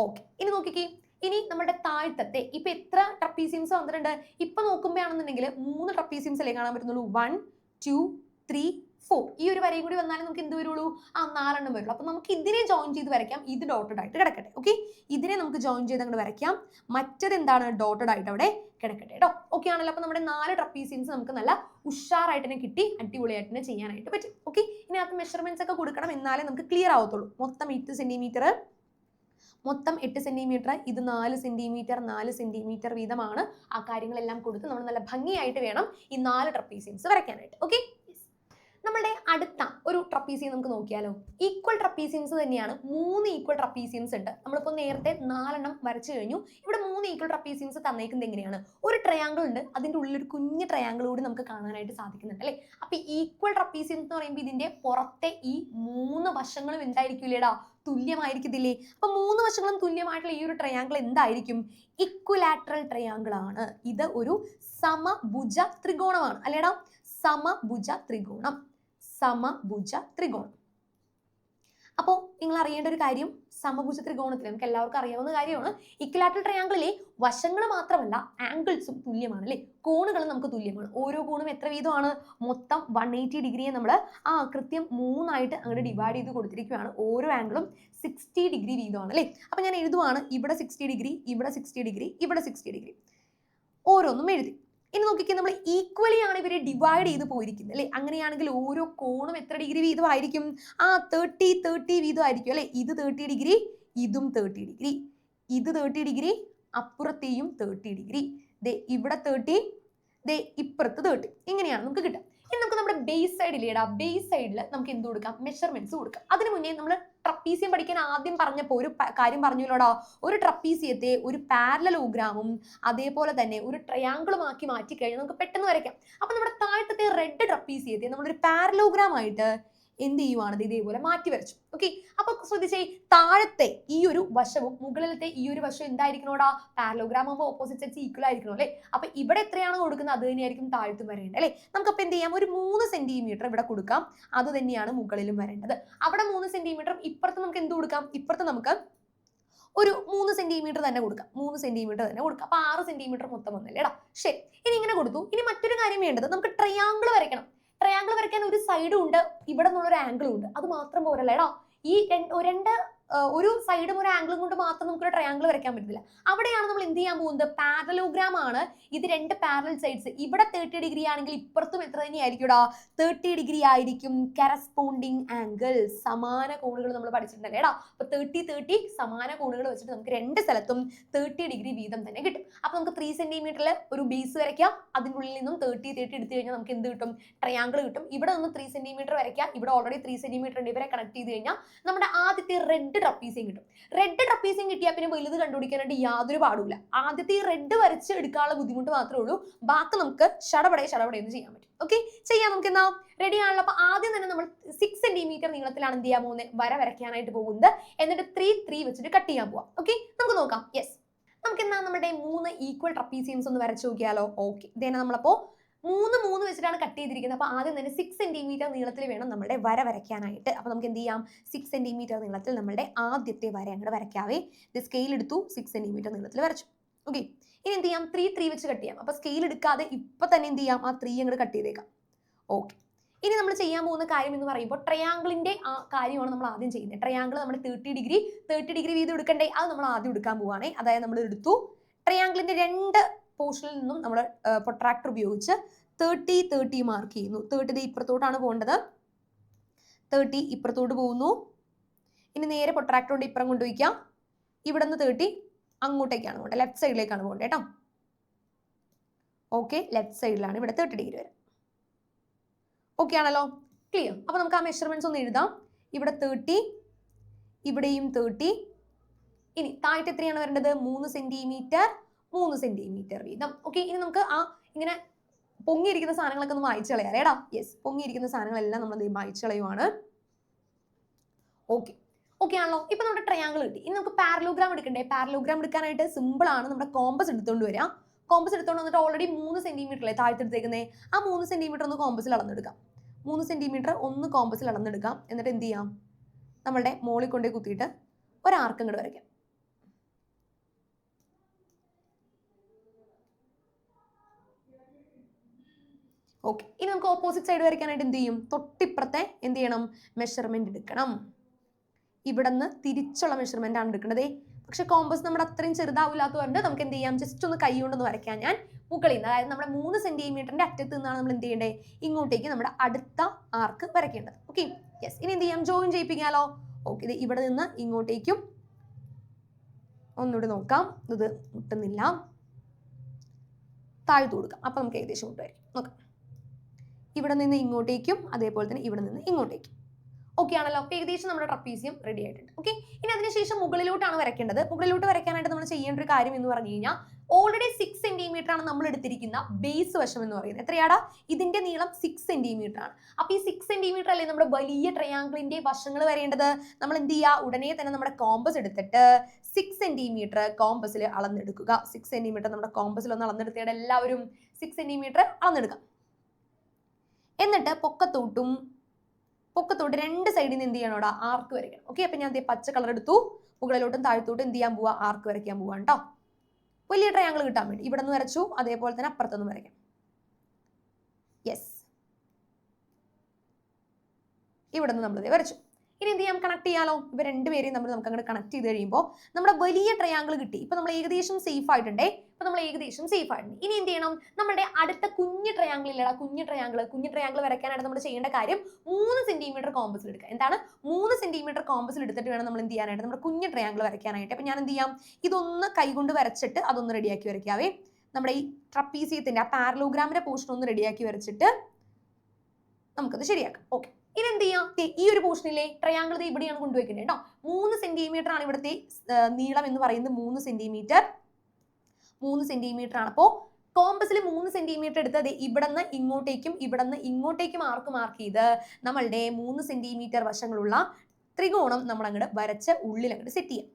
ഓക്കെ, ഇനി നോക്കിക്കേ. ഇനി നമ്മുടെ താഴ്ത്തത്തെ ഇപ്പൊ എത്ര ട്രപ്പീസിയംസ് വന്നിട്ടുണ്ട്? ഇപ്പൊ നോക്കുമ്പോഴാണെന്നുണ്ടെങ്കിൽ 3 ട്രപ്പീസിയംസ് അല്ലേ കാണാൻ പറ്റുന്നുള്ളൂ. 1, 2, 3, 4. ഈ ഒരു വരയും കൂടി വന്നാലും നമുക്ക് എന്ത് വരുള്ളൂ? 4 എണ്ണം വരുള്ളൂ. അപ്പൊ നമുക്ക് ഇതിനെ ജോയിൻ ചെയ്ത് വരയ്ക്കാം. ഇത് ഡോട്ടഡ് ആയിട്ട് കിടക്കട്ടെ. ഓക്കെ, ഇതിനെ നമുക്ക് ജോയിൻ ചെയ്ത് അങ്ങോട്ട് വരയ്ക്കാം. മറ്റത് എന്താണ്? ഡോട്ടഡ് ആയിട്ട് അവിടെ കിടക്കട്ടെ കേട്ടോ. ഓക്കെ ആണല്ലോ. അപ്പൊ നമ്മുടെ 4 ട്രപ്പീസിയംസ് നമുക്ക് നല്ല ഉഷാറായിട്ട് തന്നെ കിട്ടി. അടിപൊളിയായിട്ട് തന്നെ ചെയ്യാനായിട്ട് പറ്റും. ഓക്കെ, ഇനി അത് മെഷർമെന്റ്സ് ഒക്കെ കൊടുക്കണം. എന്നാലേ നമുക്ക് ക്ലിയർ ആവത്തുള്ളൂ. മൊത്തം 8 സെന്റിമീറ്റർ, മൊത്തം 8 സെന്റിമീറ്റർ, ഇത് 4 സെന്റിമീറ്റർ 4 സെന്റിമീറ്റർ വീതമാണ്. ആ കാര്യങ്ങളെല്ലാം കൊടുത്ത് നമ്മൾ നല്ല ഭംഗിയായിട്ട് വേണം ഈ 4 ട്രപ്പീസിയംസ് വരയ്ക്കാനായിട്ട്. ഓക്കെ, നമ്മളുടെ അടുത്ത ഒരു ട്രപ്പീസിയം നമുക്ക് നോക്കിയാലോ. ഈക്വൽ ട്രപ്പീസിയംസ് തന്നെയാണ്. 3 ഈക്വൽ ട്രപ്പീസിയംസ് ഉണ്ട്. നമ്മളിപ്പോൾ നേരത്തെ 4 എണ്ണം വരച്ചു കഴിഞ്ഞു. ഇവിടെ 3 ഈക്വൽ ട്രപ്പീസിയംസ് തന്നേക്കുന്നത് എങ്ങനെയാണ്? ഒരു ട്രയാങ്കിൾ ഉണ്ട്, അതിൻ്റെ ഉള്ളിൽ ഒരു കുഞ്ഞ് ട്രയാങ്കിൾ കൂടി നമുക്ക് കാണാനായിട്ട് സാധിക്കുന്നുണ്ട് അല്ലേ? അപ്പൊ ഈക്വൽ ട്രപ്പീസിയംസ് എന്ന് പറയുമ്പോൾ ഇതിന്റെ പുറത്തെ ഈ 3 വശങ്ങളും എന്തായിരിക്കില്ലേടാ? തുല്യമായിരിക്കത്തില്ലേ? അപ്പൊ മൂന്ന് വശങ്ങളും തുല്യമായിട്ടുള്ള ഈ ഒരു ട്രയാങ്കിൾ എന്തായിരിക്കും? ഇക്വിലാറ്ററൽ ട്രയാങ്കിൾ ആണ്. ഇത് ഒരു സമഭുജ ത്രികോണമാണ് അല്ലേടാ? സമഭുജ ത്രികോണം. സമഭുജ ത്രികോണം. അപ്പോൾ നിങ്ങൾ അറിയേണ്ട ഒരു കാര്യം, സമഭുജ ത്രികോണത്തിൽ നമുക്ക് എല്ലാവർക്കും അറിയാവുന്ന കാര്യമാണ്, ഇക്വിലാറ്ററൽ ട്രയാങ്കിളിലെ വശങ്ങൾ മാത്രമല്ല ആംഗിൾസും തുല്യമാണ് അല്ലേ? കോണുകളും നമുക്ക് തുല്യമാണ്. ഓരോ കോണും എത്ര വീതമാണ്? മൊത്തം 180 ഡിഗ്രിയെ നമ്മൾ കൃത്യം 3 ആയിട്ട് അങ്ങോട്ട് ഡിവൈഡ് ചെയ്ത് കൊടുത്തിരിക്കുകയാണ്. ഓരോ ആംഗിളും 60 ഡിഗ്രി വീതമാണ് അല്ലേ? അപ്പൊ ഞാൻ എഴുതുവാണ്, ഇവിടെ 60 ഡിഗ്രി, ഇവിടെ 60 ഡിഗ്രി, ഇവിടെ 60 ഡിഗ്രി, ഓരോന്നും എഴുതി. ഇനി നോക്കിക്കേ, നമ്മൾ ഈക്വലി ആണ് ഇവരെ ഡിവൈഡ് ചെയ്ത് പോയിരിക്കുന്നത് അല്ലേ? അങ്ങനെയാണെങ്കിൽ ഓരോ കോണും എത്ര ഡിഗ്രി വീതമായിരിക്കും? 30 വീതമായിരിക്കും അല്ലേ? ഇത് 30 ഡിഗ്രി, ഇതും 30 ഡിഗ്രി, ഇത് 30 ഡിഗ്രി, അപ്പുറത്തെയും 30 ഡിഗ്രി, ദേ ഇവിടെ 30, ദേ ഇപ്പുറത്ത് 30. ഇങ്ങനെയാണ് നമുക്ക് കിട്ടുക. ഇനി നമുക്ക് നമ്മുടെ ബേസ് സൈഡിലേടാ, ബേസ് സൈഡിൽ നമുക്ക് എന്ത് കൊടുക്കാം? മെഷർമെന്റ്സ് കൊടുക്കാം. അതിന് മുന്നേ നമ്മൾ ട്രപ്പീസിയം പഠിക്കാൻ ആദ്യം പറഞ്ഞപ്പോൾ ഒരു കാര്യം പറഞ്ഞല്ലോടാ, ഒരു ട്രപ്പീസിയത്തെ ഒരു പാരലലോഗ്രാമും അതേപോലെ തന്നെ ഒരു ട്രയാങ്കിളും ആക്കി മാറ്റി കഴിഞ്ഞാൽ നമുക്ക് പെട്ടെന്ന് വരയ്ക്കാം. അപ്പൊ നമ്മുടെ താഴത്തെ റെഡ് ട്രപ്പീസിയത്തെ നമ്മളൊരു പാരലോഗ്രാം ആയിട്ട് എന്ത് ചെയ്യുവാണ്? ഇതേപോലെ മാറ്റി വരച്ചു. ഓക്കെ, അപ്പൊ ശ്രദ്ധിച്ചേ, താഴത്തെ ഈ ഒരു വശവും മുകളിലത്തെ ഈ ഒരു വശവും എന്തായിരിക്കണോടാ? പാരലോഗ്രാം ആകുമ്പോൾ ഓപ്പോസിറ്റ് സൈഡ്സ് ഈക്വൽ ആയിരിക്കണം അല്ലേ? അപ്പൊ ഇവിടെ എത്രയാണ് കൊടുക്കുന്നത് അത് തന്നെയായിരിക്കും താഴത്തും വരേണ്ടത് അല്ലേ? നമുക്കപ്പോൾ എന്ത് ചെയ്യാം? ഒരു 3 സെന്റിമീറ്റർ ഇവിടെ കൊടുക്കാം. അത് തന്നെയാണ് മുകളിലും വരേണ്ടത്. അവിടെ 3 സെന്റിമീറ്ററും ഇപ്പുറത്ത് നമുക്ക് എന്ത് കൊടുക്കാം? ഇപ്പുറത്ത് നമുക്ക് ഒരു 3 സെന്റിമീറ്റർ തന്നെ കൊടുക്കാം. 3 സെന്റിമീറ്റർ തന്നെ കൊടുക്കാം. അപ്പൊ 6 സെന്റിമീറ്റർ മൊത്തം വന്നല്ലേടാ? ശരി, ഇനി ഇങ്ങനെ കൊടുത്തു. ഇനി മറ്റൊരു കാര്യം വേണ്ടത്, നമുക്ക് ട്രയാങ്കിൾ വരയ്ക്കണം. ട്രയാങ്കിൾ വരയ്ക്കാൻ ഒരു സൈഡും ഉണ്ട്, ഇവിടെ നിന്നുള്ളൊരു ആംഗിളും ഉണ്ട്. അത് മാത്രം പോരല്ലേടാ? ഈ ഒരു സൈഡും ഒരു ആംഗിളും കൊണ്ട് മാത്രം നമുക്കൊരു ട്രയാങ്കിൾ വരയ്ക്കാൻ പറ്റില്ല. അവിടെയാണ് നമ്മൾ എന്ത് ചെയ്യാൻ പോകുന്നത്? പാരലോഗ്രാം ആണ്. ഇത് 2 പാരലൽ സൈഡ്സ്. ഇവിടെ 30 ഡിഗ്രി ആണെങ്കിൽ ഇപ്പുറത്തും എത്ര തന്നെയായിരിക്കുംടാ? 30 ഡിഗ്രി ആയിരിക്കും. കറസ്പോണ്ടിങ് ആംഗിൾ, സമാന കോണുകൾ നമ്മൾ പഠിച്ചിട്ടുണ്ടല്ലേടാ? അപ്പൊ 30 സമാന കോണുകൾ വെച്ചിട്ട് നമുക്ക് 2 സ്ഥലത്തും 30 ഡിഗ്രി വീതം തന്നെ കിട്ടും. അപ്പൊ നമുക്ക് 3 സെന്റിമീറ്ററിൽ ഒരു ബേസ് വരയ്ക്കാം. അതിൻ്റെ ഉള്ളിൽ നിന്നും 30 എടുത്തു കഴിഞ്ഞാൽ നമുക്ക് എന്ത് കിട്ടും? ട്രയാങ്കിൾ കിട്ടും. ഇവിടെ നിന്ന് 3 സെന്റിമീറ്റർ വരയ്ക്കാം. ഇവിടെ ഓൾറെഡി 3 സെന്റിമീറ്റർ ഉണ്ട്. ഇവരെ കണക്ട് ചെയ്ത് കഴിഞ്ഞാൽ നമ്മുടെ ആദ്യത്തെ റെഡ് ട്രപ്പീസിയം കിട്ടും. റെഡ് ട്രപ്പീസിയം കിട്ടിയാൽ പിന്നെ വലുത് കണ്ടുപിടിക്കാനായിട്ട് യാതൊരു പാടുമില്ല. ആദ്യത്തെ ഈ റെഡ് വരച്ച് എടുക്കാനുള്ള ബുദ്ധിമുട്ട് മാത്രമേ ഉള്ളൂ. ബാക്കി നമുക്ക് ഷടപടേ എന്ന് ചെയ്യാൻ പറ്റും. ഓക്കെ, ചെയ്യാം. നമുക്ക് എന്നാ റെഡി ആണല്ലോ. അപ്പൊ ആദ്യം തന്നെ നമ്മൾ 6 സെന്റിമീറ്റർ നീളത്തിലാണ് എന്ത് ചെയ്യാൻ പോകുന്നത്? വര വരയ്ക്കാനായിട്ട് പോകുന്നത്. എന്നിട്ട് 3 വെച്ചിട്ട് കട്ട് ചെയ്യാൻ പോവാം. ഓക്കെ, നമുക്ക് നോക്കാം. യെസ്, നമുക്ക് എന്നാ നമ്മുടെ 3 ഈക്വൽ ട്രപ്പീസിയംസ് ഒന്ന് വരച്ചു നോക്കിയാലോ? ഓക്കെ, ഇതന്നെ നമ്മളപ്പോ 3 വെച്ചിട്ടാണ് കട്ട് ചെയ്തിരിക്കുന്നത്. അപ്പൊ ആദ്യം തന്നെ 6 സെന്റിമീറ്റർ നീളത്തിൽ വേണം നമ്മുടെ വര വരയ്ക്കാനായിട്ട്. അപ്പൊ നമുക്ക് എന്ത് ചെയ്യാം? 6 സെന്റിമീറ്റർ നീളത്തിൽ നമ്മുടെ ആദ്യത്തെ വര അങ്ങോട്ട് വരയ്ക്കാവേ. ഇത് സ്കെയിൽ എടുത്തു, 6 സെന്റിമീറ്റർ നീളത്തിൽ വരച്ചു. ഓക്കെ, ഇനി എന്ത് ചെയ്യാം? 3 വെച്ച് കട്ട് ചെയ്യാം. അപ്പൊ സ്കെയിൽ എടുക്കാതെ ഇപ്പൊ തന്നെ എന്ത് ചെയ്യാം? ആ 3 അങ്ങോട്ട് കട്ട് ചെയ്തേക്കാം. ഓക്കെ, ഇനി നമ്മൾ ചെയ്യാൻ പോകുന്ന കാര്യം എന്ന് പറയുമ്പോൾ ട്രയാങ്കിളിന്റെ കാര്യമാണ് നമ്മൾ ആദ്യം ചെയ്യുന്നത്. ട്രയാങ്കിൾ നമ്മൾ 30 ഡിഗ്രി വീതം എടുക്കണ്ടേ? അത് നമ്മൾ ആദ്യം എടുക്കാൻ പോവാണേ. അതായത് നമ്മൾ എടുത്തു ട്രയാങ്കിളിന്റെ 2 പോർഷനിൽ നിന്നും നമ്മൾ പ്രൊട്രാക്ടർ ഉപയോഗിച്ച് 30 മാർക്ക് ചെയ്യുന്നു. 30 ഇപ്പുറത്തോട്ടാണ് പോകേണ്ടത്. 30 ഇപ്പുറത്തോട്ട് പോകുന്നു. ഇനി നേരെ പ്രൊട്രാക്ടർ കൊണ്ട് ഇപ്പുറം കൊണ്ടുപോയിക്കാം. ഇവിടെ നിന്ന് 30 അങ്ങോട്ടേക്കാണ് പോകേണ്ടത്, ലെഫ്റ്റ് സൈഡിലേക്കാണ് പോകേണ്ടത് കേട്ടോ. ഓക്കെ, ലെഫ്റ്റ് സൈഡിലാണ് ഇവിടെ 30 ഡിഗ്രി വരെ. ഓക്കെ ആണല്ലോ? ക്ലിയർ? അപ്പൊ നമുക്ക് ആ മെഷർമെന്റ്സ് ഒന്ന് എഴുതാം. ഇവിടെ 30, ഇവിടെയും 30. ഇനി താഴത്തെ എത്രയാണ് വരേണ്ടത്? 3 സെന്റിമീറ്റർ വീതം. ഓക്കെ, ഇനി നമുക്ക് ഇങ്ങനെ പൊങ്ങിയിരിക്കുന്ന സാധനങ്ങളൊക്കെ ഒന്ന് മായ്ച്ചു കളയാലേടാ? യെസ്, പൊങ്ങിയിരിക്കുന്ന സാധനങ്ങളെല്ലാം നമ്മൾ മായ്ച്ചു കളയുവാണ്. ഓക്കെ ആണല്ലോ? ഇപ്പൊ നമ്മുടെ ട്രയാങ്കിൾ കിട്ടി. ഇനി നമുക്ക് പാരലോഗ്രാം എടുക്കണ്ടേ? പാരലോഗ്രാം എടുക്കാനായിട്ട് സിമ്പിൾ ആണ്. നമ്മുടെ കോമ്പസ് എടുത്തുകൊണ്ട് വരാം. കോമ്പസ് എടുത്തുകൊണ്ട് വന്നിട്ട് ഓൾറെഡി 3 സെന്റിമീറ്റർ അല്ലേ താഴ്ത്തെടുത്തേക്കുന്നേ? ആ 3 സെന്റിമീറ്റർ ഒന്ന് കോമ്പസിൽ അളന്നെടുക്കാം. 3 സെന്റിമീറ്റർ ഒന്ന് കോമ്പസിൽ അളന്നെടുക്കാം. എന്നിട്ട് എന്ത് ചെയ്യാം? നമ്മളുടെ മോളിൽ കൊണ്ടേ കുത്തിയിട്ട് ഒരു ആർക്ക് അങ്ങോട്ട് വരയ്ക്കാം. ഓക്കെ, ഇനി നമുക്ക് ഓപ്പോസിറ്റ് സൈഡ് വരയ്ക്കാനായിട്ട് എന്ത് ചെയ്യും? തൊട്ടിപ്പുറത്തെ എന്ത് ചെയ്യണം? മെഷർമെന്റ് എടുക്കണം. ഇവിടെ നിന്ന് തിരിച്ചുള്ള മെഷർമെന്റ് ആണ് എടുക്കേണ്ടത്. പക്ഷെ കോമ്പസ് നമ്മുടെ അത്രയും ചെറുതാവില്ലാത്തതുകൊണ്ട് നമുക്ക് എന്ത് ചെയ്യാം? ജസ്റ്റ് ഒന്ന് കൈ കൊണ്ടൊന്ന് വരയ്ക്കാൻ ഞാൻ മുകളിൽ നിന്ന്, അതായത് നമ്മുടെ 3 സെന്റിമീറ്ററിന്റെ അറ്റത്ത് നിന്നാണ് നമ്മൾ എന്ത് ചെയ്യേണ്ടത്? ഇങ്ങോട്ടേക്ക് നമ്മുടെ അടുത്ത ആർക്ക് വരയ്ക്കേണ്ടത്. Okay, yes. ഇനി എന്ത് ചെയ്യാം? ജോയിൻ ചെയ്യിപ്പിക്കാലോ? ഓക്കെ, ഇത് ഇവിടെ നിന്ന് ഇങ്ങോട്ടേക്കും ഒന്നുകൂടി നോക്കാം. ഇത് മുട്ടുന്നില്ല, താഴ്ത്തു കൊടുക്കാം. അപ്പൊ നമുക്ക് ഏകദേശം മുട്ടുമായിരിക്കും. നോക്കാം, ഇവിടെ നിന്ന് ഇങ്ങോട്ടേക്കും അതേപോലെ തന്നെ ഇവിടെ നിന്ന് ഇങ്ങോട്ടേക്കും. ഓക്കെ ആണല്ലോ? അപ്പൊ ഏകദേശം നമ്മുടെ ട്രപ്പീസിയം റെഡി ആയിട്ടുണ്ട്. ഓക്കെ, ഇനി അതിനുശേഷം മുകളിലോട്ടാണ് വരയ്ക്കേണ്ടത്. മുകളിലോട്ട് വരയ്ക്കാനായിട്ട് നമ്മൾ ചെയ്യേണ്ട ഒരു കാര്യം എന്ന് പറഞ്ഞു കഴിഞ്ഞാൽ ഓൾറെഡി 6 സെന്റിമീറ്റർ ആണ് നമ്മൾ എടുത്തിരിക്കുന്ന ബേസ് വശം എന്ന് പറയുന്നത്. എത്രയാടാ? ഇതിന്റെ നീളം 6 സെന്റിമീറ്റർ ആണ്. അപ്പൊ ഈ 6 സെന്റിമീറ്റർ അല്ലേ നമ്മുടെ വലിയ ട്രയാങ്കിളിന്റെ വശങ്ങൾ വരേണ്ടത്. നമ്മൾ എന്ത് ചെയ്യുക? ഉടനെ തന്നെ നമ്മുടെ കോമ്പസ് എടുത്തിട്ട് 6 സെന്റിമീറ്റർ കോമ്പസിൽ അളന്നെടുക്കുക. 6 സെന്റിമീറ്റർ നമ്മുടെ കോമ്പസിൽ ഒന്ന് അളന്നെടുത്തിട്ട് എല്ലാവരും 6 സെന്റിമീറ്റർ അളന്നെടുക്കാം. എന്നിട്ട് പൊക്കത്തോട്ട് രണ്ട് സൈഡിൽ നിന്ന് എന്ത് ചെയ്യണോടാ? ആർക്ക് വരയ്ക്കണം. ഓക്കെ, അപ്പൊ ഞാൻ പച്ച കളർ എടുത്തു. മുകളിലോട്ടും താഴത്തോട്ടും എന്ത് ചെയ്യാൻ പോവാ? ആർക്ക് വരയ്ക്കാൻ പോവാണ് കേട്ടോ. വലിയ ട്രയാങ്കിൾ കിട്ടാൻ വേണ്ടി ഇവിടെ നിന്ന് വരച്ചു, അതേപോലെ തന്നെ അപ്പുറത്തൊന്നും വരയ്ക്കാം. യെസ്, ഇവിടെ നിന്ന് നമ്മൾ വരച്ചു. ഇനി എന്ത് ചെയ്യാം? കണക്ട് ചെയ്യാലോ. ഇവ രണ്ടുപേരെയും നമ്മൾ നമുക്ക് അങ്ങോട്ട് കണക്ട് ചെയ്ത് കഴിയുമ്പോൾ നമ്മുടെ വലിയ ട്രയാങ്കിൾ കിട്ടി. ഇപ്പൊ നമ്മൾ ഏകദേശം സേഫ് ആയിട്ടുണ്ടേ. ഇനി എന്ത് ചെയ്യണം? നമ്മുടെ അടുത്ത കുഞ്ഞു ട്രയാങ്കിൾ ഇല്ലടാ, കുഞ്ഞു ട്രയാങ്കിൾ വരയ്ക്കാനായിട്ട് നമ്മൾ ചെയ്യേണ്ട കാര്യം 3 സെന്റിമീറ്റർ കോമ്പസിൽ എടുക്കുക. എന്താണ്? 3 സെന്റിമീറ്റർ കോമ്പസിൽ എടുത്തിട്ട് വേണം നമ്മൾ എന്ത് ചെയ്യാനായിട്ട്? നമ്മുടെ കുഞ്ഞു ട്രയാങ്കിൾ വരയ്ക്കാനായിട്ട്. അപ്പൊ ഞാൻ എന്ത് ചെയ്യാം? ഇതൊന്ന് കൈകൊണ്ട് വരച്ചിട്ട് അതൊന്ന് റെഡിയാക്കി വരയ്ക്കാവേ. നമ്മുടെ ഈ ട്രപ്പീസിയത്തിന്റെ ആ പാരലോഗ്രാമിന്റെ പോർഷൻ ഒന്ന് റെഡിയാക്കി വരച്ചിട്ട് നമുക്കത് ശരിയാക്കാം. ഓക്കെ, ഇനി എന്ത് ചെയ്യാം? ഈ ഒരു പോർഷനിലെ ട്രയാങ്കിൾ ഇവിടെയാണ് കൊണ്ടുവയ്ക്കുന്നത് കേട്ടോ. 3 സെന്റിമീറ്റർ ആണ് ഇവിടുത്തെ നീളം എന്ന് പറയുന്നത്. 3 സെന്റിമീറ്റർ ആണ്. അപ്പോൾ കോമ്പസിൽ 3 സെന്റിമീറ്റർ എടുത്ത് ഇവിടുന്ന് ഇങ്ങോട്ടേക്കും മാർക്ക് ചെയ്ത് നമ്മളുടെ 3 സെന്റിമീറ്റർ വശങ്ങളുള്ള ത്രികോണം നമ്മൾ അങ്ങോട്ട് വരച്ച് ഉള്ളിൽ അങ്ങോട്ട് സെറ്റ് ചെയ്യാം.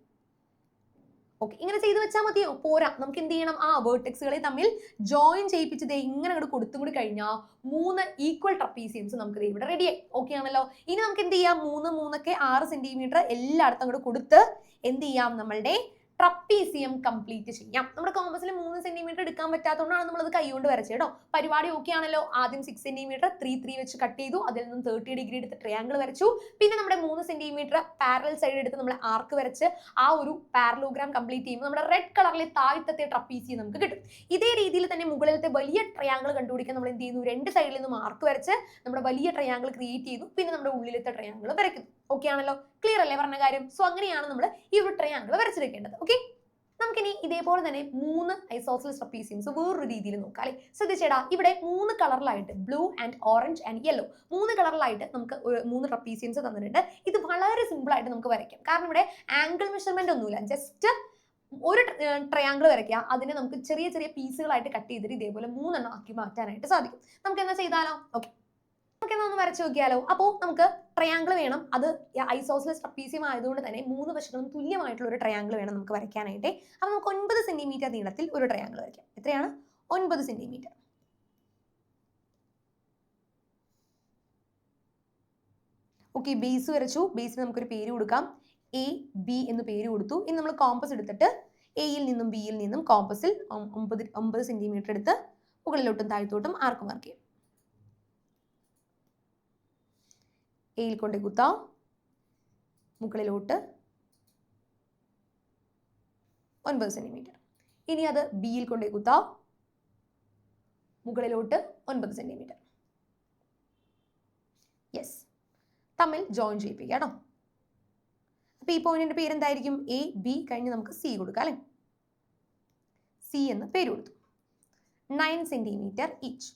ഓക്കെ, ഇങ്ങനെ ചെയ്ത് വെച്ചാൽ മതിയോ? പോരാ, നമുക്ക് എന്ത് ചെയ്യണം? ആ വേർട്ടെക്സുകളെ തമ്മിൽ ജോയിൻ ചെയ്യിപ്പിച്ചത് ഇങ്ങനെ അങ്ങോട്ട് കൊടുത്തും കൂടി കഴിഞ്ഞാൽ 3 ഈക്വൽ ട്രപ്പീസിയംസ് നമുക്ക് ഇവിടെ റെഡിയായി. ഓക്കെ ആണല്ലോ. ഇനി നമുക്ക് എന്ത് ചെയ്യാം? 3 3 6 സെന്റിമീറ്റർ എല്ലായിടത്തും അങ്ങോട്ട് കൊടുത്ത് എന്ത് ചെയ്യാം? നമ്മളുടെ ട്രപ്പീസിയം കംപ്ലീറ്റ് ചെയ്യാം. നമ്മുടെ കോമ്പസിൽ 3 സെന്റിമീറ്റർ എടുക്കാൻ പറ്റാത്തതുകൊണ്ടാണ് നമ്മളത് കൈകൊണ്ട് വരച്ചത് കേട്ടോ. പരിപാടി ഓക്കെ ആണല്ലോ. ആദ്യം 6 സെന്റിമീറ്റർ 3 വെച്ച് കട്ട് ചെയ്തു. അതിൽ നിന്നും 30 ഡിഗ്രി എടുത്ത് ട്രയാങ്കിൾ വരച്ചു. പിന്നെ നമ്മുടെ 3 സെന്റിമീറ്റർ പാരലൽ സൈഡ് എടുത്ത് നമ്മൾ ആർക്ക് വരച്ച് ആ ഒരു പാരലോഗ്രാം കംപ്ലീറ്റ് ചെയ്യുമ്പോൾ നമ്മുടെ റെഡ് കളറിലെ താഴത്തെ ട്രപ്പീസിയം നമുക്ക് കിട്ടും. ഇതേ രീതിയിൽ തന്നെ മുകളിലത്തെ വലിയ ട്രയാങ്കിൾ കണ്ടുപിടിക്കാൻ നമ്മൾ എന്ത് ചെയ്യുന്നു? രണ്ട് സൈഡിൽ നിന്നും ആർക്ക് വരച്ച് നമ്മുടെ വലിയ ട്രയാങ്കിൾ ക്രിയേറ്റ് ചെയ്തു. പിന്നെ നമ്മുടെ ഉള്ളിലത്തെ ട്രയാങ്കിൾ വരയ്ക്കുന്നു. ഓക്കെ ആണല്ലോ. ക്ലിയർ അല്ലേ പറഞ്ഞ കാര്യം? സോ അങ്ങനെയാണ് നമ്മൾ ഈ ഒരു ട്രയാങ്കിൾ വരച്ചെടുക്കേണ്ടത്. ഓക്കെ, നമുക്കിനി ഇതേപോലെ തന്നെ 3 ഐസോസെൽസ് ട്രപ്പീസിയംസ് വേറൊരു രീതിയിൽ നോക്കാം അല്ലേ. ശ്രദ്ധിച്ചേടാ, ഇവിടെ 3 കളറിലായിട്ട് blue and orange and yellow 3 കളറിലായിട്ട് നമുക്ക് 3 ട്രപ്പീസിയംസ് തന്നിട്ടുണ്ട്. ഇത് വളരെ സിമ്പിൾ ആയിട്ട് നമുക്ക് വരയ്ക്കാം. കാരണം ഇവിടെ ആംഗിൾ മെഷർമെന്റ് ഒന്നുമില്ല. ജസ്റ്റ് ഒരു ട്രയാങ്കിൾ വരയ്ക്കുക, അതിനെ നമുക്ക് ചെറിയ ചെറിയ പീസുകളായിട്ട് കട്ട് ചെയ്തിട്ട് ഇതേപോലെ 3 എണ്ണം ആക്കി മാറ്റാനായിട്ട് സാധിക്കും. നമുക്ക് എന്താ ചെയ്താലോ? ഓക്കെ, നമുക്കെന്നാ വരച്ചു നോക്കിയാലോ. അപ്പോൾ നമുക്ക് ട്രയാങ്കിൾ വേണം. അത് ഐസോസെൽസ് ട്രപ്പീസിയം ആയതുകൊണ്ട് തന്നെ 3 വശങ്ങളും തുല്യമായിട്ടുള്ള ഒരു ട്രയാങ്കിൾ വേണം നമുക്ക് വരയ്ക്കാനായിട്ട്. അപ്പോൾ നമുക്ക് 9 സെന്റിമീറ്റർ നീളത്തിൽ ഒരു ട്രയാങ്കിൾ വരയ്ക്കാം. എത്രയാണ്? 9 സെന്റിമീറ്റർ. ഓക്കെ, ബേസ് വരച്ചു. ബേസിന് നമുക്കൊരു പേര് കൊടുക്കാം. AB എന്ന് പേര് കൊടുത്തു. ഇനി നമ്മൾ കോമ്പസ് എടുത്തിട്ട് എയിൽ നിന്നും ബിയിൽ നിന്നും കോമ്പസിൽ 9 സെന്റിമീറ്റർ എടുത്ത് മുകളിലോട്ടും താഴത്തോട്ടും ആർക്ക് മാർക്ക് ചെയ്യാം. എയിൽ കൊണ്ട് കുത്താം, മുകളിലോട്ട് 9 സെന്റിമീറ്റർ. ഇനി അത് ബിയിൽ കൊണ്ട് കുത്താം, മുകളിലോട്ട് 9 സെന്റിമീറ്റർ. യെസ്, തമ്മിൽ ജോയിൻ ചെയ്യിപ്പിക്കുക കേട്ടോ. അപ്പൊ ഈ പോയിന്റിന്റെ പേര് എന്തായിരിക്കും? AB കഴിഞ്ഞ് നമുക്ക് C കൊടുക്കാം അല്ലെ. C എന്ന് പേര് കൊടുത്തു. 9 സെന്റിമീറ്റർ ഈച്ച്.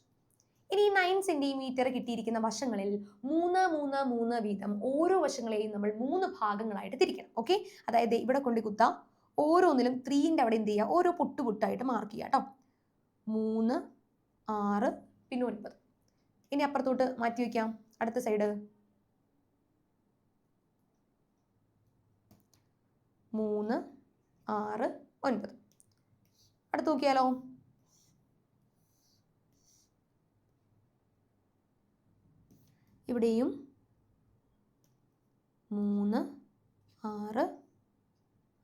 ഇനി 9 സെന്റിമീറ്റർ കിട്ടിയിരിക്കുന്ന വശങ്ങളിൽ 3 3 3 വീതം ഓരോ വശങ്ങളെയും നമ്മൾ 3 ഭാഗങ്ങളായിട്ട് തിരിക്കണം. ഓക്കെ, അതായത് ഇവിടെ കൊണ്ട് കുത്താം, ഓരോന്നിലും 3ന്റെ അവിടെ എന്ത് ചെയ്യുക? ഓരോ പൊട്ടായിട്ട് മാർക്ക് ചെയ്യുക കേട്ടോ. 3 6 പിന്നെ 9. ഇനി അപ്പുറത്തോട്ട് മാറ്റി വയ്ക്കാം. അടുത്ത സൈഡ് 3 6 9. അടുത്ത് നോക്കിയാലോ. ഇവിടെയും 3 6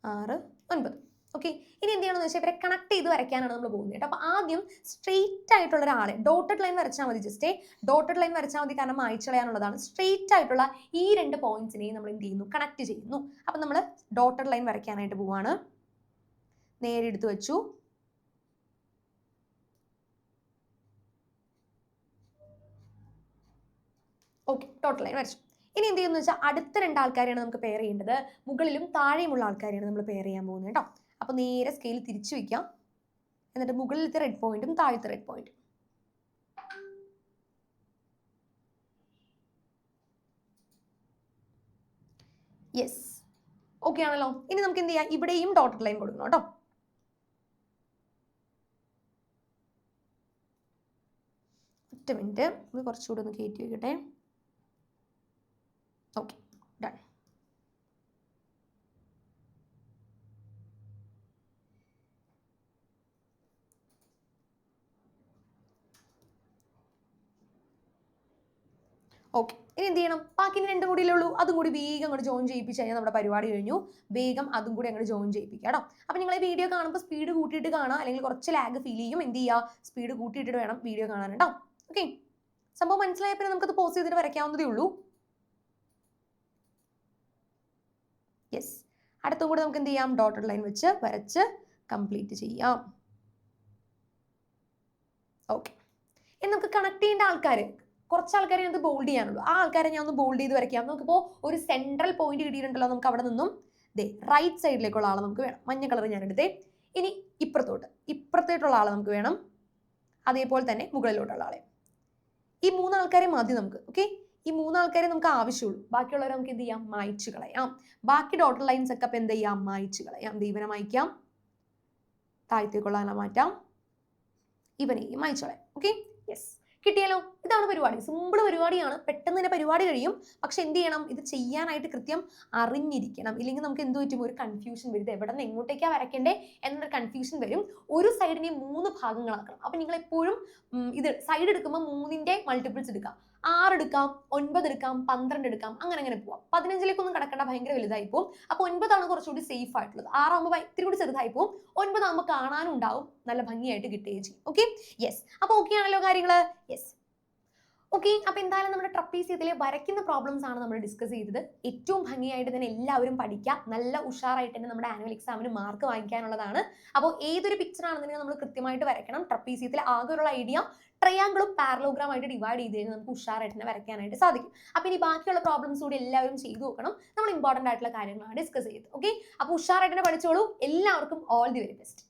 6 9. ഓക്കെ, ഇനി എന്ത് ചെയ്യണമെന്ന് വെച്ചാൽ ഇവരെ കണക്ട് ചെയ്ത് വരയ്ക്കാനാണ് നമ്മൾ പോകുന്നത് കേട്ടോ. അപ്പോൾ ആദ്യം സ്ട്രെയിറ്റ് ആയിട്ടുള്ള ഒരാളെ ഡോട്ടഡ് ലൈൻ വരച്ചാൽ മതി. ജസ്റ്റ് ഡോട്ടഡ് ലൈൻ വരച്ചാൽ മതി, കാരണം അയച്ചു കളയാനുള്ളതാണ്. സ്ട്രെയിറ്റ് ആയിട്ടുള്ള ഈ 2 പോയിന്റ്സിനെയും നമ്മൾ എന്ത് ചെയ്യുന്നു? കണക്ട് ചെയ്യുന്നു. അപ്പം നമ്മൾ ഡോട്ടഡ് ലൈൻ വരയ്ക്കാനായിട്ട് പോവാണ്. നേരെ എടുത്ത് വെച്ചു. ഓക്കെ, ടോട്ടൽ ലൈൻ വരച്ചു. ഇനി എന്ത് ചെയ്യുന്നത് വെച്ചാൽ അടുത്ത 2 ആൾക്കാരെയാണ് നമുക്ക് പെയർ ചെയ്യേണ്ടത്. മുകളിലും താഴെയുമുള്ള ആൾക്കാരെയാണ് നമ്മൾ പെയർ ചെയ്യാൻ പോകുന്നത് കേട്ടോ. അപ്പോൾ നേരെ സ്കെയിൽ തിരിച്ചു വയ്ക്കാം. എന്നിട്ട് മുകളിലത്തെ റെഡ് പോയിന്റും താഴത്തെ റെഡ് പോയിന്റും. യെസ്, ഓക്കെ ആണല്ലോ. ഇനി നമുക്ക് എന്ത് ചെയ്യാം? ഇവിടെയും ഡോട്ടഡ് ലൈൻ കൊടുക്കണം കേട്ടോ. ഒറ്റ മിനിറ്റ്, ഇത് കുറച്ചുകൂടെ ഒന്ന് കയറ്റി വയ്ക്കട്ടെ. Okay, done. ഓക്കെ, ഇനി എന്ത് ചെയ്യണം? ബാക്കി 2 കൂടിയല്ലേ ഉള്ളൂ, അതും കൂടി വേഗം അങ്ങോട്ട് ജോയിൻ ചെയ്യിപ്പിച്ച് കഴിഞ്ഞാൽ നമ്മുടെ പരിപാടി കഴിഞ്ഞു. വേഗം അതും കൂടി അങ്ങോട്ട് ജോയിൻ ചെയ്യിപ്പിക്കുക കേട്ടോ. അപ്പോൾ നിങ്ങൾ ഈ വീഡിയോ കാണുമ്പോൾ സ്പീഡ് കൂട്ടിയിട്ട് കാണാം, അല്ലെങ്കിൽ കുറച്ച് ലാഗ് ഫീൽ ചെയ്യും. എന്ത് ചെയ്യുക? സ്പീഡ് കൂട്ടിയിട്ടിട്ട് വേണം വീഡിയോ കാണാൻ കേട്ടോ. ഓക്കെ, സംഭവം മനസ്സിലായപ്പോൾ നമുക്കത് പോസ് ചെയ്തിട്ട് വരയ്ക്കാവുന്നതേ ഉള്ളൂ. യെസ്, അടുത്തും കൂടെ നമുക്ക് എന്ത് ചെയ്യാം? ഡോട്ടഡ് ലൈൻ വെച്ച് വരച്ച് കംപ്ലീറ്റ് ചെയ്യാം. ഓക്കെ, ഇനി നമുക്ക് കണക്ട് ചെയ്യേണ്ട ആൾക്കാർ, കുറച്ച് ആൾക്കാരെ ഞാൻ ബോൾഡ് ചെയ്യാനുള്ളൂ. ആ ആൾക്കാരെ ഞാൻ ഒന്ന് ബോൾഡ് ചെയ്ത് വരയ്ക്കാം. നമുക്കിപ്പോൾ ഒരു സെൻട്രൽ പോയിന്റ് കിട്ടിയിട്ടുണ്ടല്ലോ. നമുക്ക് അവിടെ നിന്നും റൈറ്റ് സൈഡിലേക്കുള്ള ആളെ നമുക്ക് വേണം. മഞ്ഞ കളർ ഞാൻ എടുത്തേ. ഇനി ഇപ്പുറത്തോട്ടുള്ള ആളെ നമുക്ക് വേണം. അതേപോലെ തന്നെ മുകളിലോട്ടുള്ള ആളെ. ഈ 3 ആൾക്കാരെ മതി നമുക്ക്. ഓക്കെ, ഈ 3 ആൾക്കാരെ നമുക്ക് ആവശ്യമുള്ളൂ. ബാക്കിയുള്ളവരെ നമുക്ക് എന്ത് ചെയ്യാം? മായ്ച്ചു കളയാം. ബാക്കി ഡോട്ടർ ലൈൻസ് ഒക്കെ അപ്പം എന്ത് ചെയ്യാം? മായ്ച്ചു കളയാം. ഇവനെ മായ്ക്കാം, താഴത്തേക്കുള്ള ആളെ മാറ്റാം, ഇവനെയും മായ്ച്ചു കളയാം. ഓക്കെ, യെസ്, കിട്ടിയല്ലോ. ഇതാണ് പരിപാടി. സിമ്പിൾ പരിപാടിയാണ്, പെട്ടെന്ന് തന്നെ പരിപാടി കഴിയും. പക്ഷെ എന്ത് ചെയ്യണം? ഇത് ചെയ്യാനായിട്ട് കൃത്യം അറിഞ്ഞിരിക്കണം. ഇല്ലെങ്കിൽ നമുക്ക് എന്ത് പറ്റും? ഒരു കൺഫ്യൂഷൻ വരും. എവിടെ നിന്ന് എങ്ങോട്ടേക്കാണ് വരയ്ക്കേണ്ടേ എന്നൊരു കൺഫ്യൂഷൻ വരും. ഒരു സൈഡിനെ 3 ഭാഗങ്ങളാക്കണം. അപ്പം നിങ്ങൾ എപ്പോഴും ഇത് സൈഡ് എടുക്കുമ്പോൾ 3ന്റെ മൾട്ടിപ്പിൾസ് എടുക്കാം. 6 എടുക്കാം, 9 എടുക്കാം, 12 എടുക്കാം, അങ്ങനെ പോവാം. 15ലേക്കൊന്നും കിടക്കേണ്ട, ഭയങ്കര വലുതായി പോകും. അപ്പോൾ 9 ആണ് കുറച്ചുകൂടി സേഫ് ആയിട്ടുള്ളത്. 6 ആകുമ്പോൾ ഇത്തിരി കൂടി ചെറുതായി പോകും. 9 ആകുമ്പോൾ കാണാനും ഉണ്ടാവും, നല്ല ഭംഗിയായിട്ട് കിട്ടുകയും ചെയ്യും. Okay, yes. അപ്പോൾ ഓക്കെ ആണല്ലോ കാര്യങ്ങൾ? യെസ്. ഓക്കെ, അപ്പോൾ എന്തായാലും നമ്മുടെ ട്രപ്പീസിയത്തിലെ വരയ്ക്കുന്ന പ്രോബ്ലംസ് ആണ് നമ്മൾ ഡിസ്കസ് ചെയ്തത്. ഏറ്റവും ഭംഗിയായിട്ട് തന്നെ എല്ലാവരും പഠിക്കുക. നല്ല ഉഷാറായിട്ട് തന്നെ നമ്മുടെ ആനുവൽ എക്സാമിന് മാർക്ക് വാങ്ങിക്കാനുള്ളതാണ്. അപ്പോൾ ഏതൊരു പിക്ചർ ആണെന്നുണ്ടെങ്കിൽ നമ്മൾ കൃത്യമായിട്ട് വരയ്ക്കണം. ട്രപ്പീസിയത്തിൽ ആകെയുള്ള ഐഡിയ ട്രയാങ്കിളും പാരലോഗ്രാം ആയിട്ട് ഡിവൈഡ് ചെയ്ത് കഴിഞ്ഞാൽ നമുക്ക് ഉഷാറായിട്ട് തന്നെ വരയ്ക്കാനായിട്ട് സാധിക്കും. അപ്പോൾ ഇനി ബാക്കിയുള്ള പ്രോബ്ലംസ് കൂടി എല്ലാവരും ചെയ്തു നോക്കണം. നമ്മൾ ഇമ്പോർട്ടൻ്റ് ആയിട്ടുള്ള കാര്യങ്ങളാണ് ഡിസ്കസ് ചെയ്തത്. ഓക്കെ, അപ്പോൾ ഉഷാറായിട്ട് തന്നെ പഠിച്ചോളൂ. എല്ലാവർക്കും ഓൾ ദി വെരി ബെസ്റ്റ്.